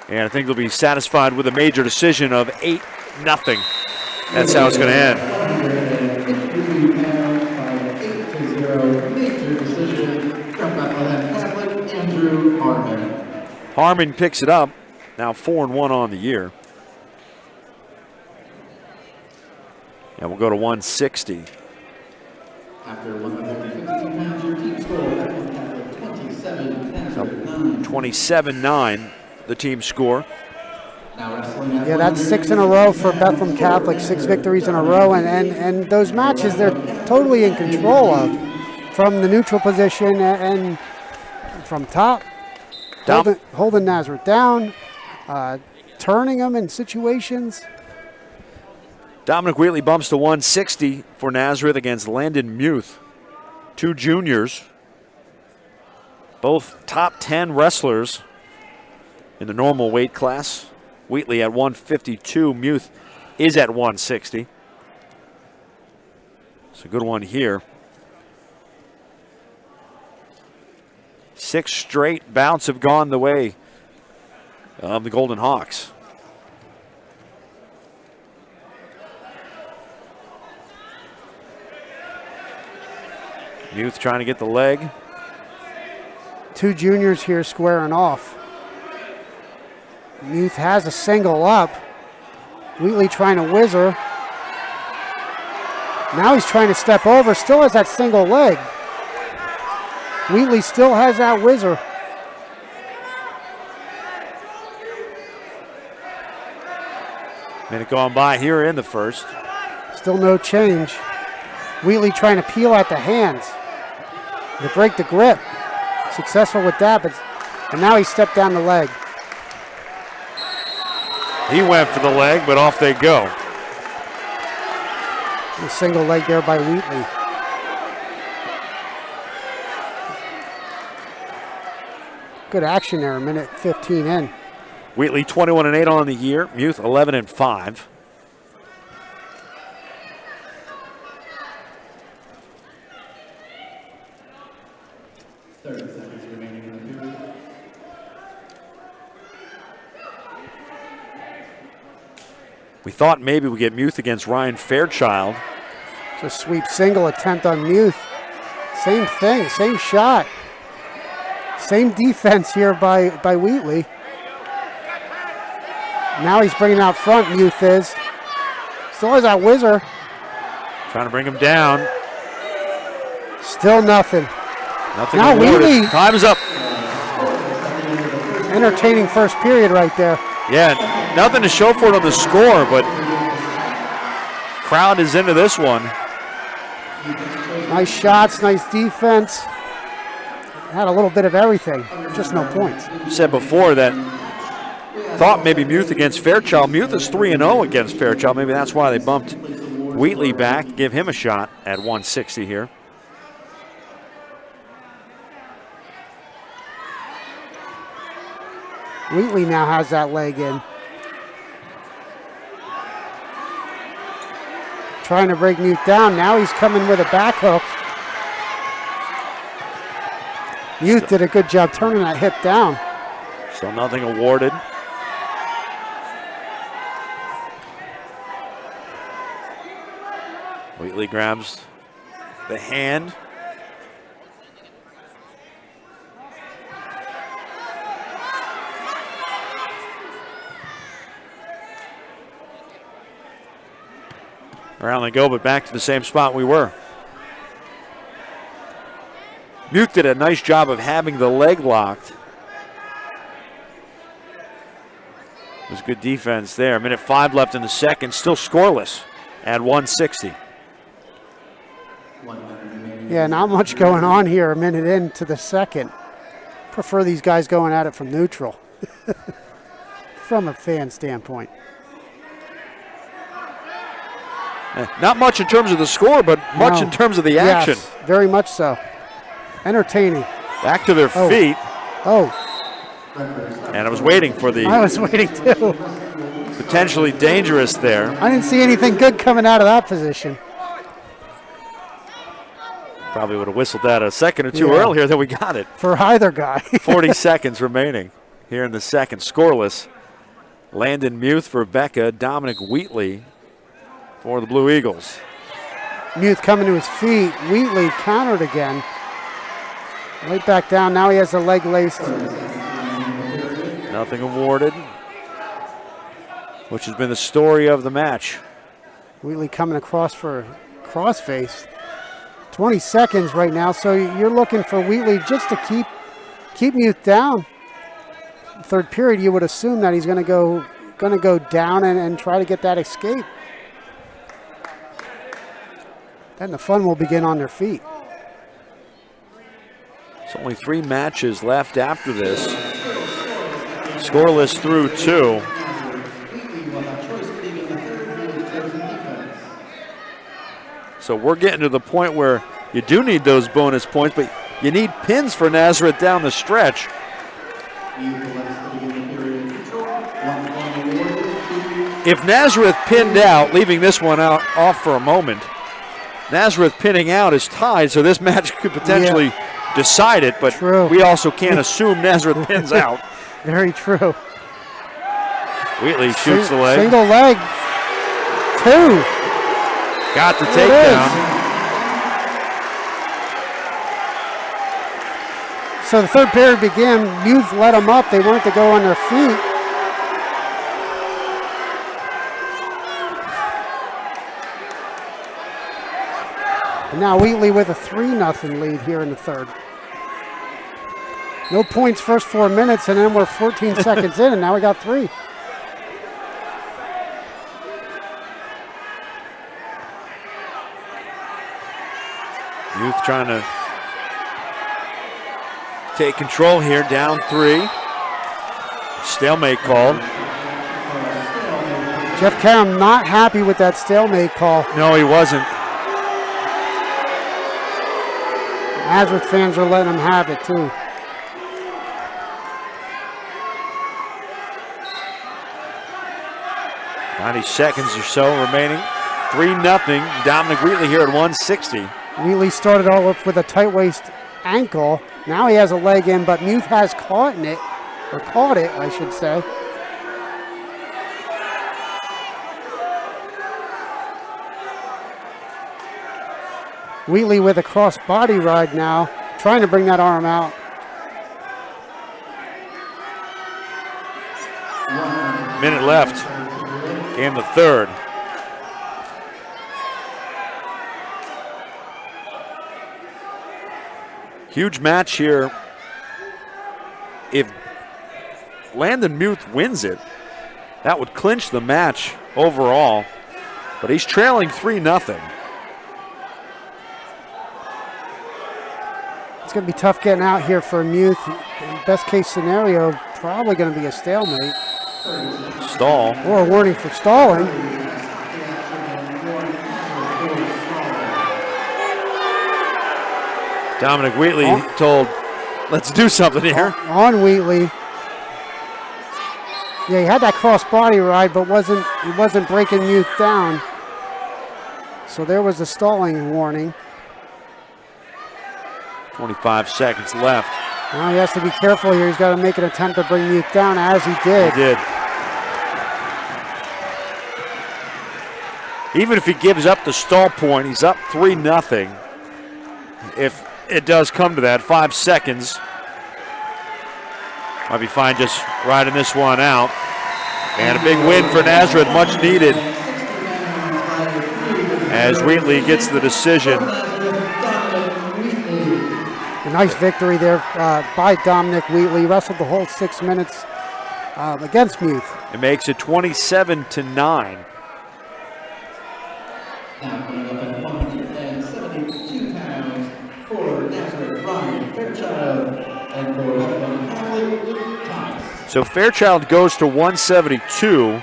Speaker 2: And I think they'll be satisfied with a major decision of 8-0. That's how it's going to end.
Speaker 1: Major decision from Bethlehem Catholic, Andrew Harmon.
Speaker 2: Harmon picks it up, now 4-1 on the year. And we'll go to 160.
Speaker 1: After 152 pounds, your team score, Bethlehem Catholic 27, Nazareth 9.
Speaker 2: 27-9, the team score.
Speaker 1: Now wrestling at
Speaker 3: Yeah, that's 6 in a row for Bethlehem Catholic, 6 victories in a row, and those matches they're totally in control of from the neutral position and from top, holding Nazareth down, turning them in situations.
Speaker 2: Dominic Wheatley bumps to 160 for Nazareth against Landon Muth. 2 juniors, both top 10 wrestlers in the normal weight class. Wheatley at 152, Muth is at 160. It's a good one here. 6 straight bouts have gone the way of the Golden Hawks. Muth trying to get the leg.
Speaker 3: 2 juniors here squaring off. Muth has a single up. Wheatley trying to whizzer. Now he's trying to step over, still has that single leg. Wheatley still has that whizzer.
Speaker 2: Minute gone by here in the first.
Speaker 3: Still no change. Wheatley trying to peel out the hands to break the grip. Successful with that, but now he stepped down the leg.
Speaker 2: He went for the leg, but off they go.
Speaker 3: A single leg there by Wheatley. Good action there, a minute 15 in.
Speaker 2: Wheatley 21-8 on the year. Muth 11-5. We thought maybe we'd get Muth against Ryan Fairchild.
Speaker 3: It's a sweep single attempt on Muth. Same thing, same shot. Same defense here by Wheatley. Now he's bringing out front, Muth is. Still has that whizzer.
Speaker 2: Trying to bring him down.
Speaker 3: Still nothing.
Speaker 2: Nothing
Speaker 3: Now
Speaker 2: awarded.
Speaker 3: Wheatley.
Speaker 2: Time is up.
Speaker 3: Entertaining first period right there.
Speaker 2: Yeah, nothing to show for it on the score, but crowd is into this one.
Speaker 3: Nice shots, nice defense. Had a little bit of everything, just no points.
Speaker 2: Said before that thought maybe Muth against Fairchild. Muth is 3-0 against Fairchild. Maybe that's why they bumped Wheatley back, give him a shot at 160 here.
Speaker 3: Wheatley now has that leg in. Trying to break Muth down. Now he's coming with a back hook. Muth did a good job turning that hip down.
Speaker 2: Still nothing awarded. Wheatley grabs the hand. Around they go, but back to the same spot we were. Muth did a nice job of having the leg locked. It was good defense there. 1:05 left in the second, still scoreless at 160.
Speaker 3: Yeah, not much going on here a minute into the second. Prefer these guys going at it from neutral. From a fan standpoint.
Speaker 2: Not much in terms of the score, but much in terms of the action.
Speaker 3: Yes, very much so. Entertaining.
Speaker 2: Back to their feet.
Speaker 3: Oh.
Speaker 2: And I was waiting for the
Speaker 3: I was waiting too.
Speaker 2: potentially dangerous there.
Speaker 3: I didn't see anything good coming out of that position.
Speaker 2: Probably would have whistled that a second or two earlier than we got it.
Speaker 3: For either guy.
Speaker 2: 40 seconds remaining here in the second. Scoreless. Landon Muth for Becca. Dominic Wheatley for the Blue Eagles.
Speaker 3: Muth coming to his feet. Wheatley countered again. Right back down. Now he has the leg laced.
Speaker 2: Nothing awarded, which has been the story of the match.
Speaker 3: Wheatley coming across for crossface. 20 seconds right now, so you're looking for Wheatley just to keep Muth down. Third period, you would assume that he's going to go down and try to get that escape. Then the fun will begin on their feet.
Speaker 2: There's only 3 matches left after this. Scoreless through 2. So we're getting to the point where you do need those bonus points, but you need pins for Nazareth down the stretch. If Nazareth pinned out, leaving this one off for a moment, Nazareth pinning out is tied, so this match could potentially decide it, but
Speaker 3: True.
Speaker 2: we also can't assume Nazareth pins out.
Speaker 3: Very true.
Speaker 2: Wheatley shoots the leg.
Speaker 3: Single leg. 2.
Speaker 2: Got the
Speaker 3: There it
Speaker 2: takedown.
Speaker 3: So the third period began. Youth let them up. They wanted to go on their feet. And now Wheatley with a 3-0 lead here in the third. No points first 4 minutes, and then we're 14 seconds in, and now we got 3.
Speaker 2: Youth trying to take control here, down 3. Stalemate called.
Speaker 3: Jeff Karam not happy with that stalemate call.
Speaker 2: No, he wasn't.
Speaker 3: Nazareth fans are letting him have it too.
Speaker 2: .90 seconds or so remaining. 3-0. Dominic Wheatley here at 160.
Speaker 3: Wheatley started all up with a tight waist ankle. Now he has a leg in, but Muth has caught it, I should say. Wheatley with a cross body ride now, trying to bring that arm out.
Speaker 2: Minute left in the third. Huge match here. If Landon Muth wins it, that would clinch the match overall. But he's trailing 3-0.
Speaker 3: It's going to be tough getting out here for Muth. Best case scenario, probably going to be a stalemate.
Speaker 2: Stall.
Speaker 3: Or a warning for stalling.
Speaker 2: Dominic Wheatley told, let's do something here.
Speaker 3: On Wheatley. Yeah, he had that cross body ride, but he wasn't breaking Muth down. So there was a stalling warning.
Speaker 2: 25 seconds left.
Speaker 3: Now he has to be careful here. He's got to make an attempt to bring Muth down, as he did.
Speaker 2: He did. Even if he gives up the stall point, he's up 3-0. If it does come to that, 5 seconds. Might be fine just riding this one out. And a big win for Nazareth, much needed. As Wheatley gets the decision.
Speaker 3: A nice victory there by Dominic Wheatley. Wrestled the whole 6 minutes against Muth.
Speaker 2: It makes it 27-9.
Speaker 1: Now coming up at 172 pounds for Nazareth, Ryan Fairchild, and for Bethlehem Catholic, Luke Thomas.
Speaker 2: So Fairchild goes to 172,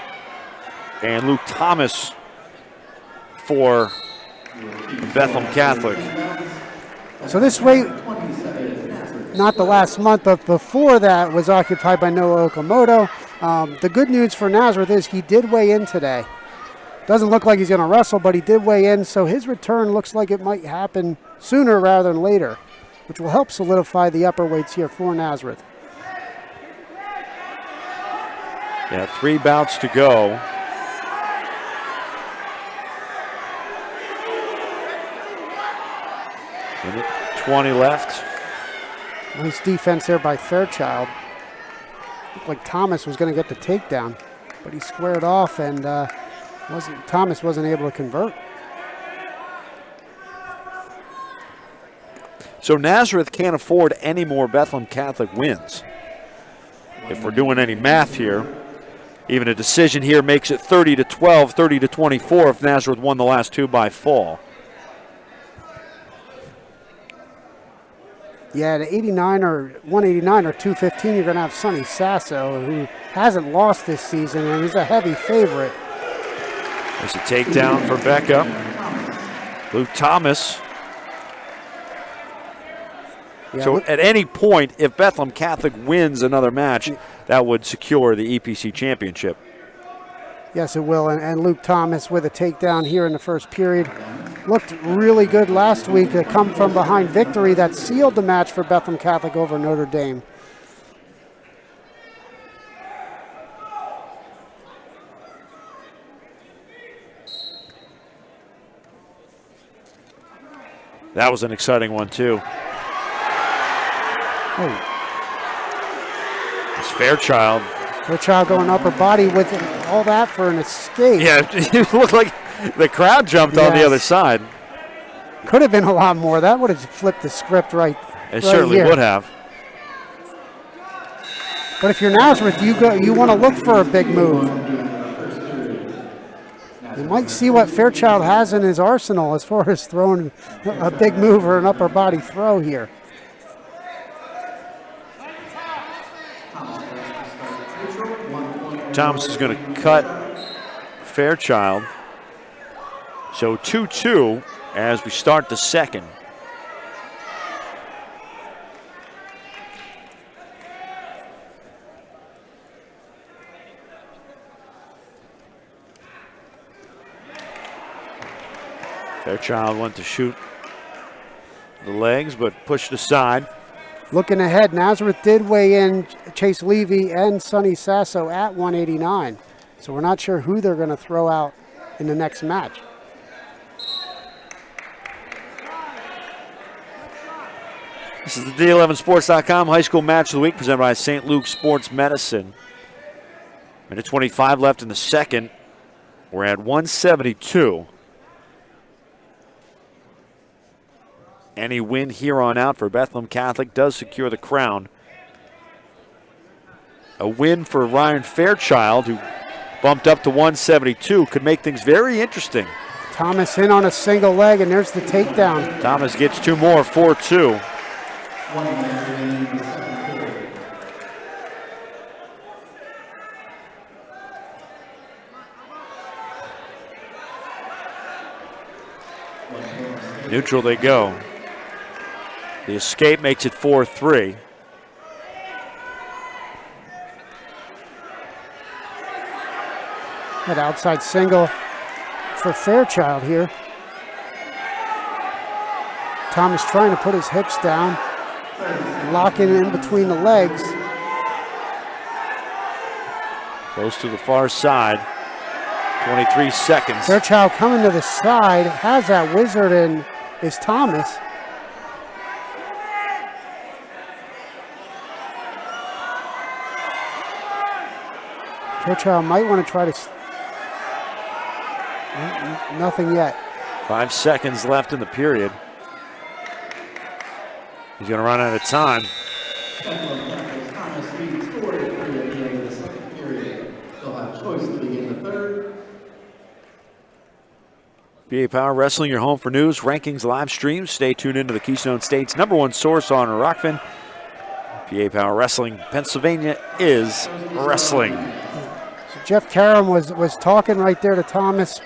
Speaker 2: and Luke Thomas for Bethlehem Catholic.
Speaker 3: So this weight, not the last month, but before that, was occupied by Noah Okamoto. The good news for Nazareth is he did weigh in today. Doesn't look like he's going to wrestle, but he did weigh in, so his return looks like it might happen sooner rather than later, which will help solidify the upper weights here for Nazareth.
Speaker 2: Yeah, 3 bouts to go. Minute 20 left.
Speaker 3: Nice defense there by Fairchild. Looked like Thomas was going to get the takedown, but he squared off, and Thomas wasn't able to convert.
Speaker 2: So Nazareth can't afford any more Bethlehem Catholic wins. If we're doing any math here, even a decision here makes it 30-12, 30-24 if Nazareth won the last 2 by fall.
Speaker 3: Yeah, at 89 or 189 or 215, you're going to have Sonny Sasso, who hasn't lost this season, and he's a heavy favorite.
Speaker 2: There's a takedown for Becca. Luke Thomas.
Speaker 3: Yeah,
Speaker 2: So at any point, if Bethlehem Catholic wins another match, that would secure the EPC championship.
Speaker 3: yes, it will, and Luke Thomas with a takedown here in the first period. looked really good last week, a come from behind victory that sealed the match for Bethlehem Catholic over Notre Dame.
Speaker 2: That was an exciting one, too.
Speaker 3: Oh.
Speaker 2: It's Fairchild.
Speaker 3: Fairchild going upper body with all that for an escape.
Speaker 2: Yeah, it looked like the crowd jumped on the other side.
Speaker 3: Could have been a lot more. That would have flipped the script right.
Speaker 2: It certainly
Speaker 3: here.
Speaker 2: would have.
Speaker 3: But if you're Nazareth, you want to look for a big move. You might see what Fairchild has in his arsenal as far as throwing a big move or an upper body throw here.
Speaker 2: Thomas is going to cut Fairchild. So 2-2 as we start the second. Fairchild went to shoot the legs, but pushed aside.
Speaker 3: Looking ahead, Nazareth did weigh in Chase Levy and Sonny Sasso at 189. So we're not sure who they're going to throw out in the next match.
Speaker 2: This is the D11Sports.com High School Match of the Week presented by St. Luke's Sports Medicine. Minute 25 left in the second. We're at 172. Any win here on out for Bethlehem Catholic does secure the crown. A win for Ryan Fairchild, who bumped up to 172, could make things very interesting.
Speaker 3: Thomas in on a single leg, and there's the takedown.
Speaker 2: Thomas gets two more, 4-2. Neutral they go. The escape makes it 4-3.
Speaker 3: That outside single for Fairchild here. Thomas trying to put his hips down, locking in between the legs.
Speaker 2: Close to the far side. 23 seconds.
Speaker 3: Fairchild coming to the side, has that wizard and is Thomas. Fairchild might want to try to... Nothing yet.
Speaker 2: 5 seconds left in the period. He's going to run out of time.
Speaker 1: Thomas leads 4-3 at the end of the second period. They'll have choice to begin the third.
Speaker 2: PA Power Wrestling, your home for news, rankings, live streams. Stay tuned into the Keystone State's #1 source on Rockfin. PA Power Wrestling, Pennsylvania is wrestling.
Speaker 3: So Jeff Karam was talking right there to Thomas,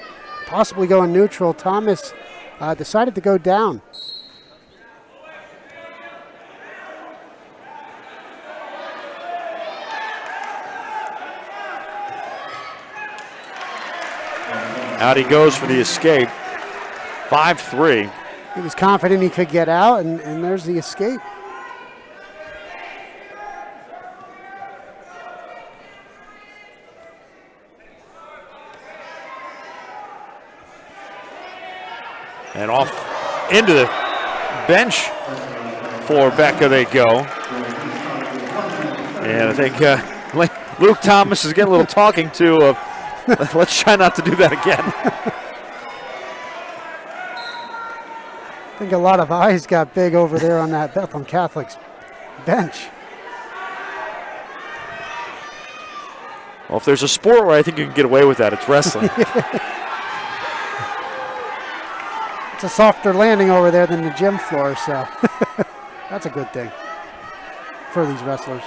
Speaker 3: possibly going neutral. Thomas decided to go down.
Speaker 2: Out he goes for the escape. 5-3.
Speaker 3: He was confident he could get out, and there's the escape.
Speaker 2: And off into the bench for Becca they go. And I think Luke Thomas is getting a little talking to. Let's try not to do that again.
Speaker 3: I think a lot of eyes got big over there on that Bethlehem Catholic's bench.
Speaker 2: Well, if there's a sport where I think you can get away with that, it's wrestling.
Speaker 3: It's a softer landing over there than the gym floor, so that's a good thing for these wrestlers.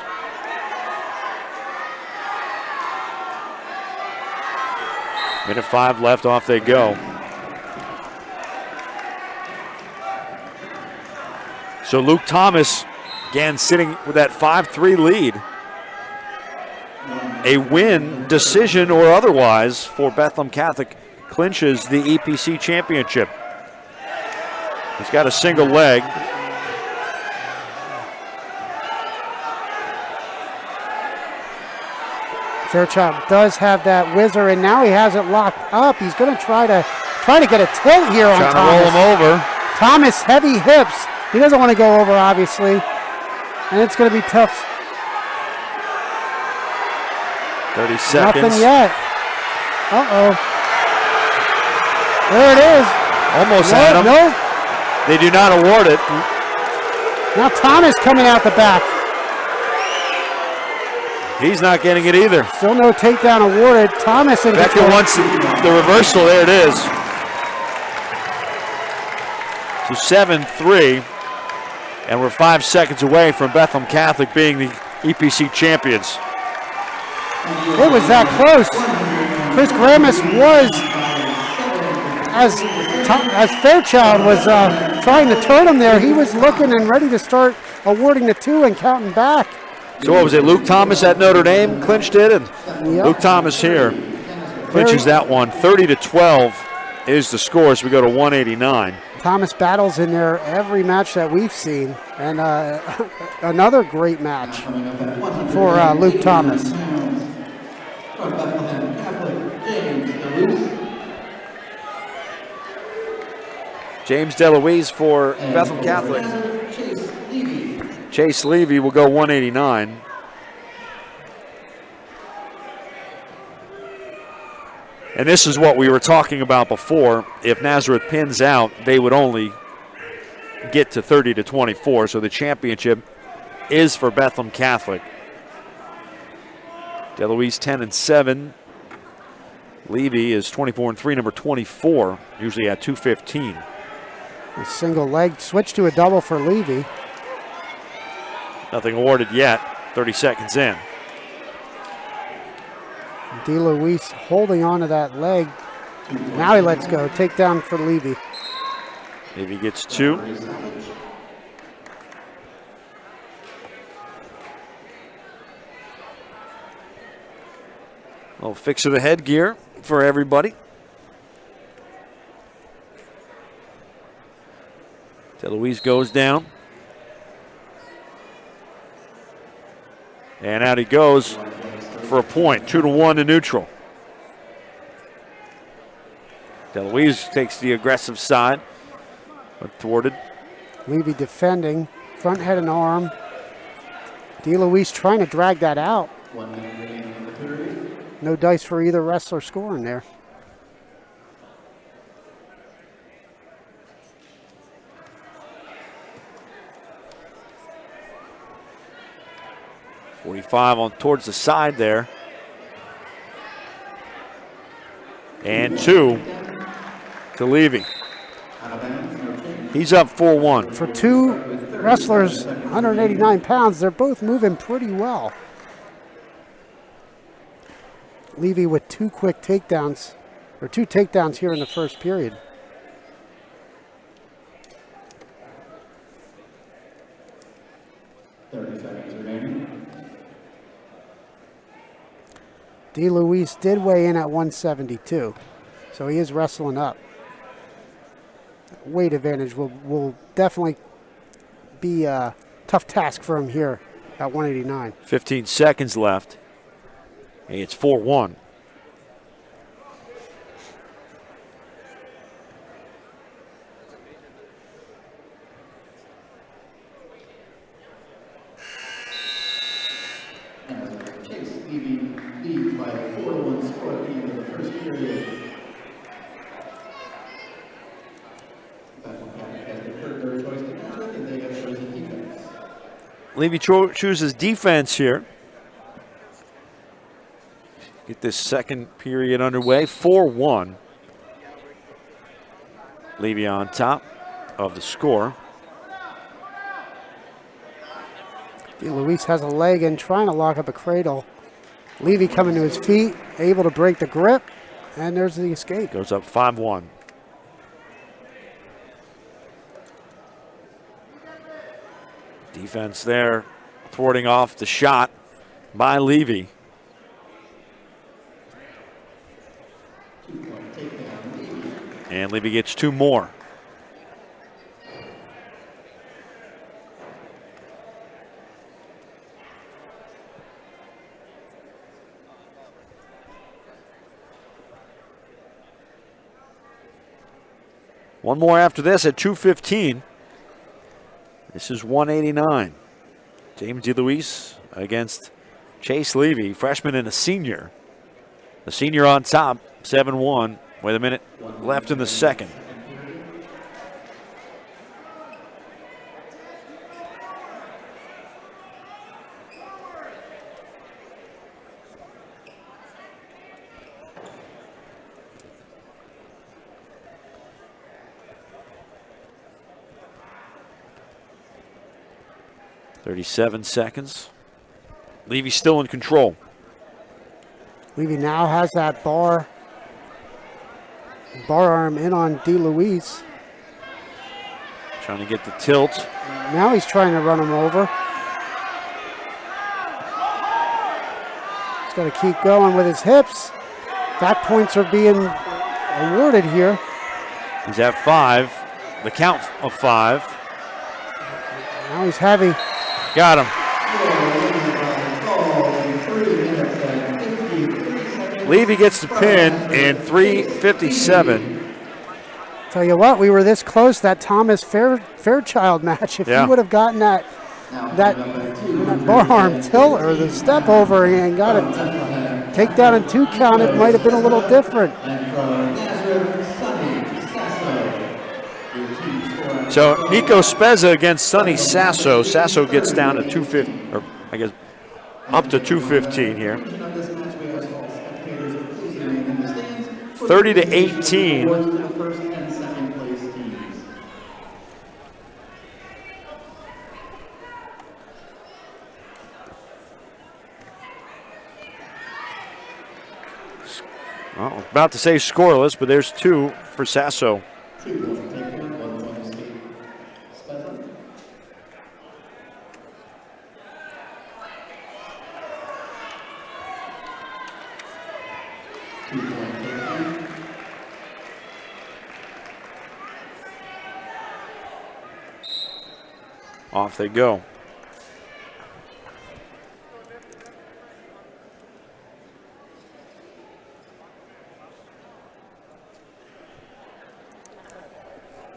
Speaker 2: Minute 5 left, off they go. So Luke Thomas, again, sitting with that 5-3 lead. A win, decision or otherwise, for Bethlehem Catholic clinches the EPC championship. He's got a single leg.
Speaker 3: Fairchild does have that whizzer, and now he has it locked up. He's going to try to get a tilt here on
Speaker 2: Trying to
Speaker 3: Thomas.
Speaker 2: roll him over.
Speaker 3: Thomas, heavy hips. He doesn't want to go over, obviously, and it's going to be tough.
Speaker 2: 30 seconds.
Speaker 3: Nothing yet. Uh-oh. There it is.
Speaker 2: Almost
Speaker 3: No,
Speaker 2: had him.
Speaker 3: no.
Speaker 2: They do not award it.
Speaker 3: Now Thomas coming out the back.
Speaker 2: He's not getting it either.
Speaker 3: Still no takedown awarded. Thomas in
Speaker 2: Becca
Speaker 3: control.
Speaker 2: wants the reversal. There it is. So 7-3. And we're 5 seconds away from Bethlehem Catholic being the EPC champions.
Speaker 3: It was that close. Chris Gramus was, as Fairchild was trying to turn him there, he was looking and ready to start awarding the 2 and counting back.
Speaker 2: So what was it? Luke Thomas at Notre Dame clinched it, and
Speaker 3: Yep.
Speaker 2: Luke Thomas here clinches that one. 30-12 is the score as we go to 189.
Speaker 3: Thomas battles in there every match that we've seen, and another great match for Luke Thomas.
Speaker 1: From Bethlehem Catholic, James DeLuise.
Speaker 2: James DeLuise for Bethlehem Catholic.
Speaker 1: Chase Levy.
Speaker 2: Chase Levy will go 189. And this is what we were talking about before. If Nazareth pins out, they would only get to 30-24. So the championship is for Bethlehem Catholic. DeLuise 10-7. Levy is 24-3, number 24, usually at 215.
Speaker 3: A single leg switch to a double for Levy.
Speaker 2: Nothing awarded yet. 30 seconds in.
Speaker 3: DeLuise holding on to that leg. Now he lets go. Takedown for Levy.
Speaker 2: Levy gets 2. Little fix of the headgear for everybody. DeLuise goes down. And out he goes for a point. 2-1 to neutral. DeLuise takes the aggressive side, but thwarted.
Speaker 3: Levy defending. Front head and arm. DeLuise trying to drag that out.
Speaker 1: 1 minute remaining in the period.
Speaker 3: No dice for either wrestler scoring there.
Speaker 2: .45 on towards the side there. And 2 to Levy. He's up 4-1.
Speaker 3: For 2 wrestlers, 189 pounds, they're both moving pretty well. Levy with 2 quick takedowns, or 2 takedowns here in the first period. DeLuise did weigh in at 172, so he is wrestling up. Weight advantage will definitely be a tough task for him here at 189.
Speaker 2: 15 seconds left. Hey, it's 4-1.
Speaker 1: Chase Levy leads by a 4-1 score at the end of the first period. Bethlehem Catholic has deferred their choice to Nazareth, and they have chosen defense.
Speaker 2: Levy chooses defense here. Get this second period underway. 4-1. Levy on top of the score.
Speaker 3: DeLuise has a leg in, trying to lock up a cradle. Levy coming to his feet, able to break the grip, and there's the escape.
Speaker 2: Goes up 5-1. Defense there, thwarting off the shot by Levy. And Levy gets 2 more. One more after this at 2:15. This is 189. James DeLuise against Chase Levy, freshman and a senior. The senior on top, 7-1, with a minute left in the second. .37 seconds. Levy still in control.
Speaker 3: Levy now has that bar arm in on DeLuise.
Speaker 2: Trying to get the tilt.
Speaker 3: Now he's trying to run him over. He's got to keep going with his hips. Back points are being awarded here.
Speaker 2: He's at 5. The count of 5.
Speaker 3: Now he's heavy.
Speaker 2: Got him. Levy gets the pin in 3:57.
Speaker 3: Tell you what, we were this close that Thomas Fairchild match. If he would have gotten that bar arm tilt or the step over and got a takedown and 2 count, it might have been a little different.
Speaker 2: So Nico Spezza against Sonny Sasso. Sasso gets down to 2:50, or I guess up to 2:15 here. 30-18. Well, about to say scoreless, but there's 2 for Sasso. Off they go.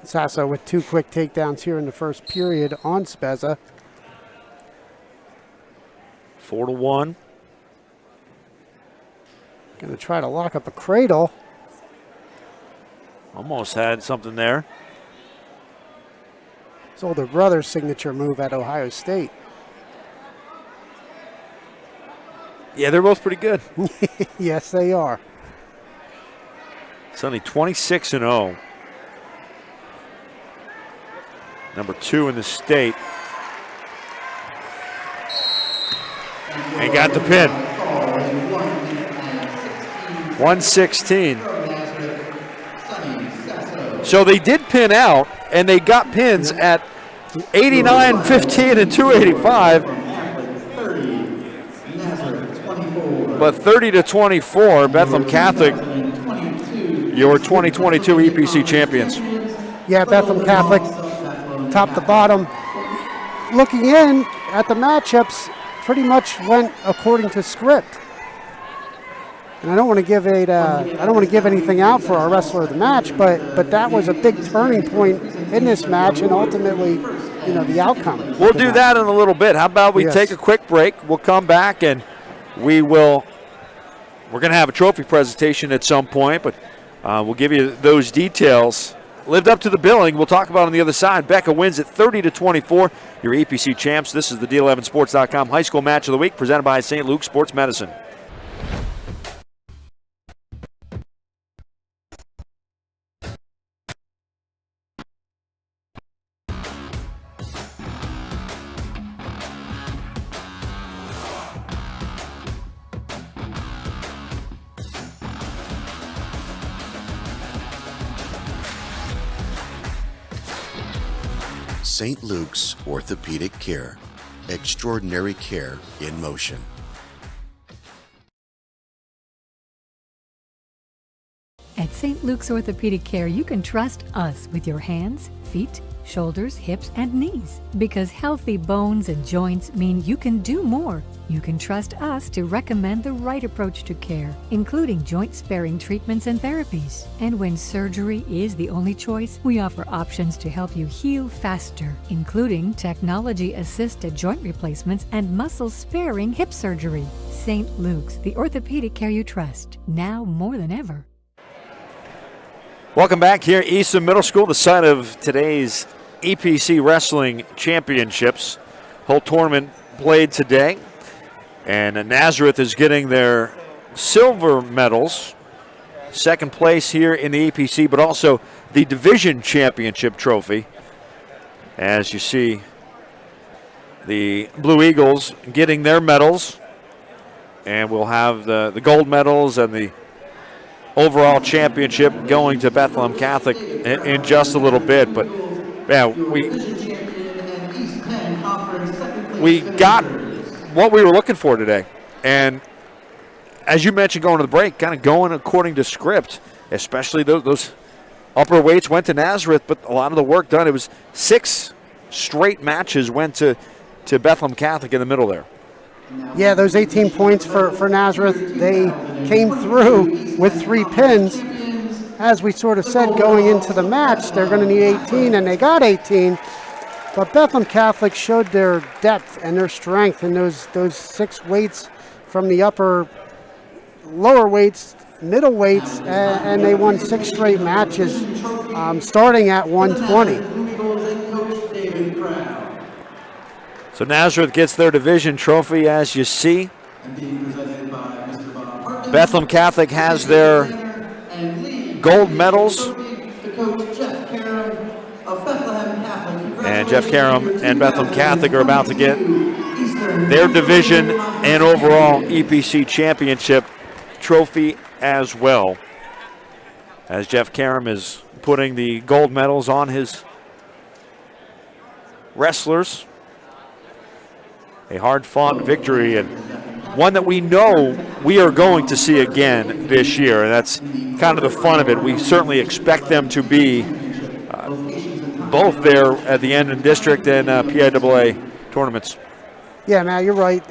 Speaker 3: Sasso with 2 quick takedowns here in the first period on Spezza.
Speaker 2: 4-1.
Speaker 3: Going to try to lock up a cradle.
Speaker 2: Almost had something there.
Speaker 3: His older brother's signature move at Ohio State.
Speaker 2: Yeah, they're both pretty good.
Speaker 3: Yes, they are.
Speaker 2: Sonny 26-0. Number 2 in the state. And got the pin. 116. So they did pin out, and they got pins at 89, 15, and 285. But 30-24, Bethlehem Catholic, your 2022 EPC champions.
Speaker 3: Yeah, Bethlehem Catholic, top to bottom. Looking in at the matchups, pretty much went according to script. And I don't want to give anything out for our wrestler of the match, but that was a big turning point in this match, and ultimately, the outcome.
Speaker 2: We'll do that in a little bit. How about we take a quick break? We'll come back and we're going to have a trophy presentation at some point, but we'll give you those details. Lived up to the billing. We'll talk about it on the other side. Becca wins at 30-24. Your EPC champs. This is the D11Sports.com High School Match of the Week presented by St. Luke Sports Medicine.
Speaker 8: St. Luke's Orthopedic Care. Extraordinary care in motion.
Speaker 4: At St. Luke's Orthopedic Care, you can trust us with your hands, feet, shoulders, hips, and knees. Because healthy bones and joints mean you can do more. You can trust us to recommend the right approach to care, including joint-sparing treatments and therapies. And when surgery is the only choice, we offer options to help you heal faster, including technology-assisted joint replacements and muscle-sparing hip surgery. St. Luke's, the orthopedic care you trust, now more than ever.
Speaker 2: Welcome back here, Easton Middle School, the site of today's EPC Wrestling Championships. Whole tournament played today, and Nazareth is getting their silver medals, second place here in the EPC, but also the division championship trophy. As you see, the Blue Eagles getting their medals, and we'll have the gold medals and the overall championship going to Bethlehem Catholic in just a little bit. But yeah, we got what we were looking for today. And as you mentioned going to the break, kind of going according to script, especially those upper weights went to Nazareth, but a lot of the work done, it was 6 straight matches went to Bethlehem Catholic in the middle there.
Speaker 3: Yeah, those 18 points for Nazareth, they came through with 3 pins. As we sort of said going into the match, they're going to need 18, and they got 18. But Bethlehem Catholic showed their depth and their strength in those 6 weights from the lower weights, middle weights, and they won 6 straight matches, starting at 120.
Speaker 2: So Nazareth gets their division trophy, as you see. Bethlehem Catholic has their gold medals. And Jeff Karam and Bethlehem Catholic are about to get their division and overall EPC championship trophy as well. As Jeff Karam is putting the gold medals on his wrestlers. A hard-fought victory, and one that we know we are going to see again this year, and that's kind of the fun of it. We certainly expect them to be both there at the end in district and PIAA tournaments.
Speaker 3: Yeah, Matt, you're right.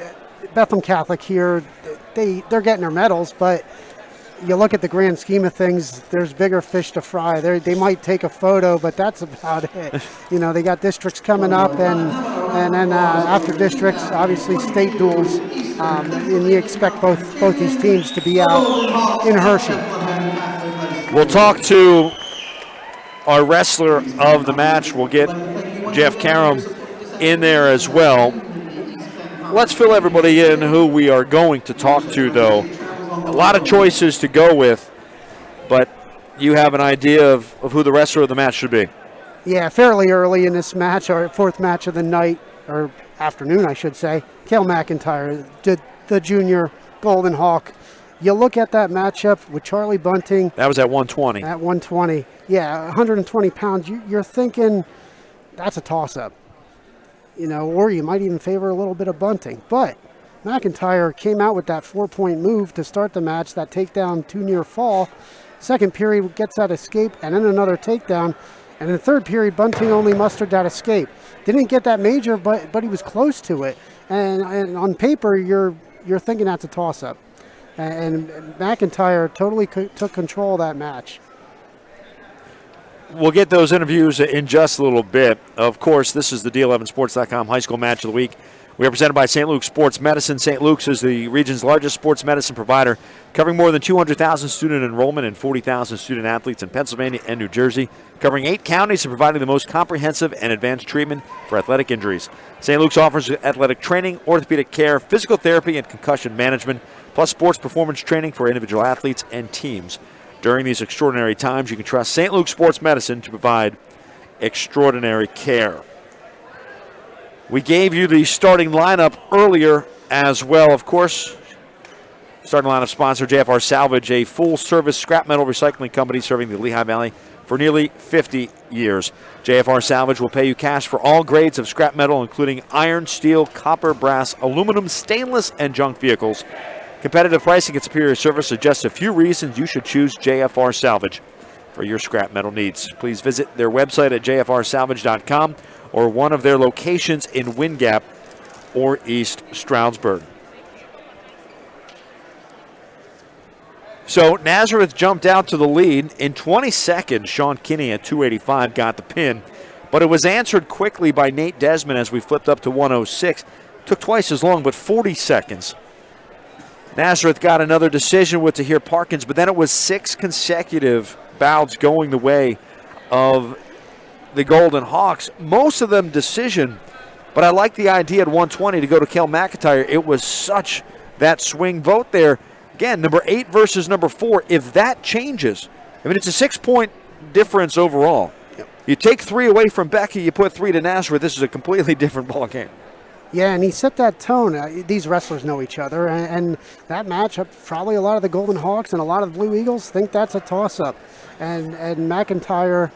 Speaker 3: Bethlehem Catholic here, they're getting their medals, but you look at the grand scheme of things, there's bigger fish to fry. They might take a photo, but that's about it. You know, they got districts coming up, and then after districts, obviously state duels, and you expect both these teams to be out in Hershey.
Speaker 2: We'll talk to our wrestler of the match. We'll get Jeff Karam in there as well. Let's fill everybody in who we are going to talk to, though. A lot of choices to go with, but you have an idea of who the wrestler of the match should be.
Speaker 3: Yeah, fairly early in this match, our 4th match of the night, or afternoon, I should say. Cale McIntyre, the junior Golden Hawk. You look at that matchup with Charlie Bunting.
Speaker 2: That was at 120.
Speaker 3: At 120. Yeah, 120 pounds. You're thinking that's a toss-up. You know, or you might even favor a little bit of Bunting. But McIntyre came out with that 4-point move to start the match, that takedown 2 near fall. Second period gets that escape and then another takedown. And in the third period, Bunting only mustered that escape. Didn't get that major, but he was close to it. And on paper, you're thinking that's a toss-up. And McIntyre totally took control of that match.
Speaker 2: We'll get those interviews in just a little bit. Of course, this is the D11sports.com High School Match of the Week. We are presented by St. Luke's Sports Medicine. St. Luke's is the region's largest sports medicine provider, covering more than 200,000 student enrollment and 40,000 student athletes in Pennsylvania and New Jersey, covering 8 counties and providing the most comprehensive and advanced treatment for athletic injuries. St. Luke's offers athletic training, orthopedic care, physical therapy, and concussion management, plus sports performance training for individual athletes and teams. During these extraordinary times, you can trust St. Luke's Sports Medicine to provide extraordinary care. We gave you the starting lineup earlier as well, of course. Starting lineup sponsor, JFR Salvage, a full-service scrap metal recycling company serving the Lehigh Valley for nearly 50 years. JFR Salvage will pay you cash for all grades of scrap metal, including iron, steel, copper, brass, aluminum, stainless, and junk vehicles. Competitive pricing and superior service are just a few reasons you should choose JFR Salvage. for your scrap metal needs. Please visit their website at jfrsalvage.com or one of their locations in Wind Gap or East Stroudsburg. So Nazareth jumped out to the lead. In 20 seconds, Sean Kinney at 285 got the pin, but it was answered quickly by Nate Desmond as we flipped up to 106. Took twice as long, but 40 seconds. Nazareth got another decision with Tahir Parkins, but then it was 6 consecutive bouts going the way of the Golden Hawks. Most of them decision, but I like the idea at 120 to go to Cale McIntyre. It was such that swing vote there. Again, number 8 versus number 4. If that changes, I mean, it's a 6-point difference overall. Yep. You take 3 away from Becky, you put 3 to Nazareth. This is a completely different ball game.
Speaker 3: Yeah, and he set that tone. These wrestlers know each other, and that matchup, probably a lot of the Golden Hawks and a lot of the Blue Eagles think that's a toss-up. And McIntyre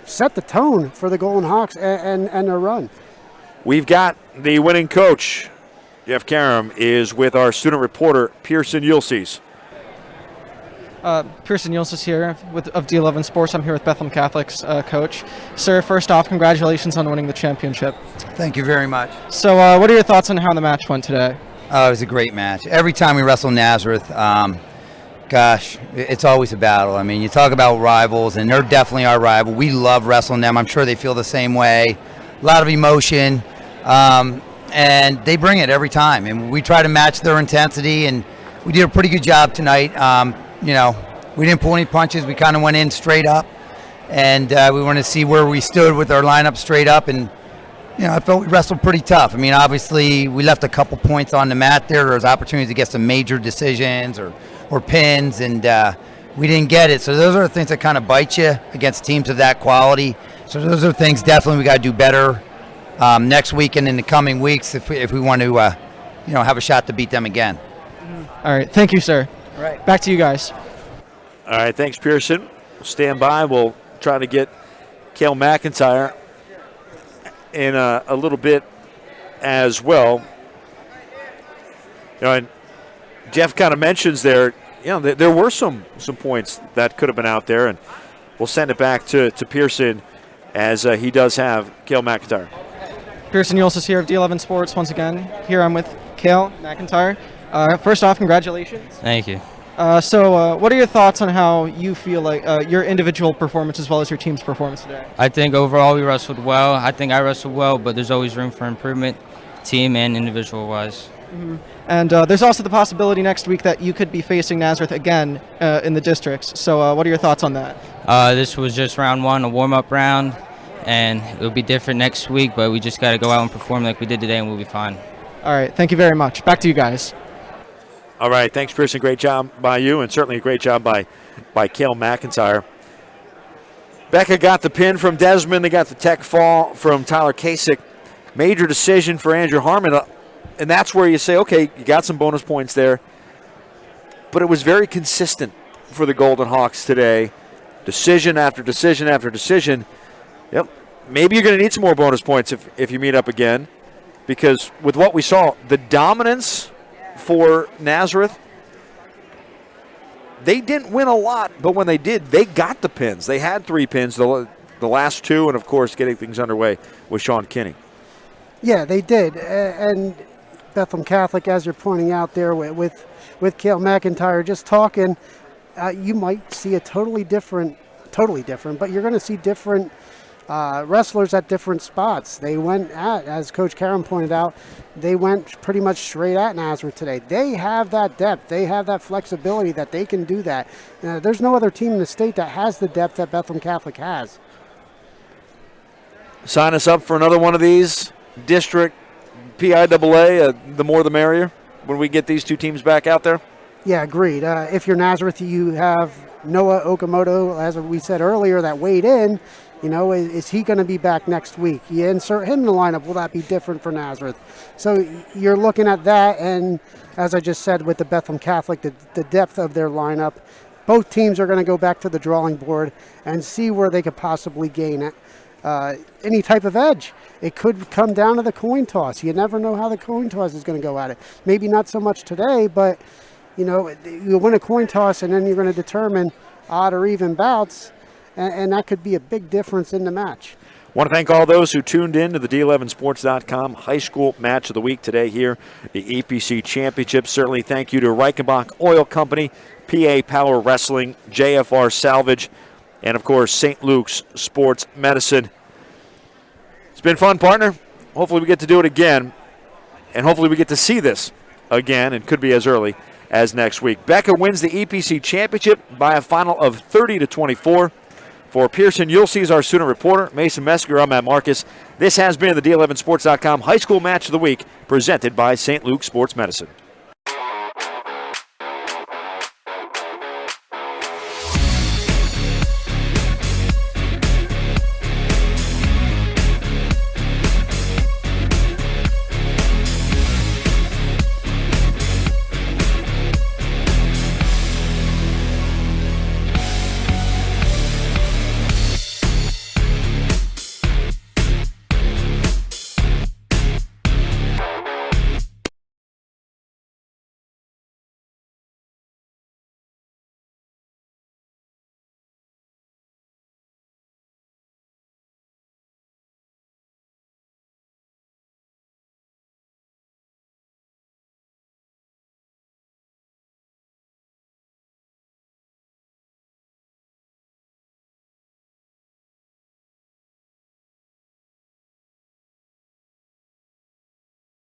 Speaker 3: set the tone for the Golden Hawks and their run. We've got
Speaker 2: the winning coach. Jeff Karam is with our student reporter, Pearson Ulysses.
Speaker 6: Pearson Ulysses here of D11 Sports. I'm here with Bethlehem Catholic's coach. Sir, first off, congratulations on winning the championship.
Speaker 9: Thank you very much.
Speaker 6: So what are your thoughts on how the match went today?
Speaker 9: It was a great match. Every time we wrestle Nazareth, gosh, it's always a battle. I mean, you talk about rivals, and they're definitely our rival. We love wrestling them. I'm sure they feel the same way. A lot of emotion. And they bring it every time, and we try to match their intensity, and we did a pretty good job tonight. You know, we didn't pull any punches. We kind of went in straight up, and we wanted to see where we stood with our lineup straight up, and you know, I felt we wrestled pretty tough. I mean, obviously, we left a couple points on the mat there. There was opportunities to get some major decisions or pins, and we didn't get it. So those are the things that kind of bite you against teams of that quality. So those are things definitely we got to do better next week and in the coming weeks if we want to, you know, have a shot to beat them again.
Speaker 6: All right. Thank you, sir.
Speaker 9: All right.
Speaker 6: Back to you guys.
Speaker 2: All right. Thanks, Pearson. Stand by. We'll try to get Cale McIntyre in a little bit as well. You know, and Jeff kind of mentions there, you know, there were some points that could have been out there, and we'll send it back to Pearson as he does have Cale McIntyre.
Speaker 6: Pearson Ulysses here of D11 Sports once again. Here I'm with Cale McIntyre. First off, congratulations.
Speaker 10: Thank you.
Speaker 6: So what are your thoughts on how you feel like your individual performance as well as your team's performance today?
Speaker 10: I think overall we wrestled well. I think I wrestled well, but there's always room for improvement, team and individual-wise.
Speaker 6: Mm-hmm. And there's also the possibility next week that you could be facing Nazareth again in the districts. So what are your thoughts on that?
Speaker 10: This was just round 1, a warm-up round, and it'll be different next week, but we just got to go out and perform like we did today, and we'll be fine.
Speaker 6: All right. Thank you very much. Back to you guys.
Speaker 2: All right. Thanks, Pearson. Great job by you, and certainly a great job by Cale McIntyre. Becca got the pin from Desmond. They got the tech fall from Tyler Kasich. Major decision for Andrew Harmon. And that's where you say, okay, you got some bonus points there. But it was very consistent for the Golden Hawks today. Decision after decision after decision. Yep. Maybe you're going to need some more bonus points if you meet up again. Because with what we saw, the dominance for Nazareth, they didn't win a lot, but when they did, they got the pins. They had 3 pins, the last 2, and of course getting things underway with Sean Kinney.
Speaker 3: Yeah, they did. And Bethlehem Catholic, as you're pointing out there with Cale McIntyre, just talking, you might see a totally different, but you're going to see different wrestlers at different spots. They went as Coach Karam pointed out, they went pretty much straight at Nazareth today. They have that depth. They have that flexibility that they can do that. There's no other team in the state that has the depth that Bethlehem Catholic has.
Speaker 2: Sign us up for another one of these district PIAA, the more the merrier, when we get these 2 teams back out there.
Speaker 3: Yeah, agreed. If you're Nazareth, you have Noah Okamoto, as we said earlier, that weighed in. You know, is he going to be back next week? You insert him in the lineup, will that be different for Nazareth? So you're looking at that, and as I just said with the Bethlehem Catholic, the depth of their lineup, both teams are going to go back to the drawing board and see where they could possibly gain any type of edge. It could come down to the coin toss. You never know how the coin toss is going to go at it. Maybe not so much today, but, you know, you win a coin toss, and then you're going to determine odd or even bouts. and that could be a big difference in the match.
Speaker 2: Want to thank all those who tuned in to the D11Sports.com High School Match of the Week today here, the EPC Championship. Certainly thank you to Reichenbach Oil Company, PA Power Wrestling, JFR Salvage, and, of course, St. Luke's Sports Medicine. It's been fun, partner. Hopefully we get to do it again, and hopefully we get to see this again, and could be as early as next week. Becker wins the EPC Championship by a final of 30-24. For Pearson Ulysses, our student reporter, Mason Mesker, I'm Matt Marcus. This has been the D11Sports.com High School Match of the Week, presented by St. Luke Sports Medicine.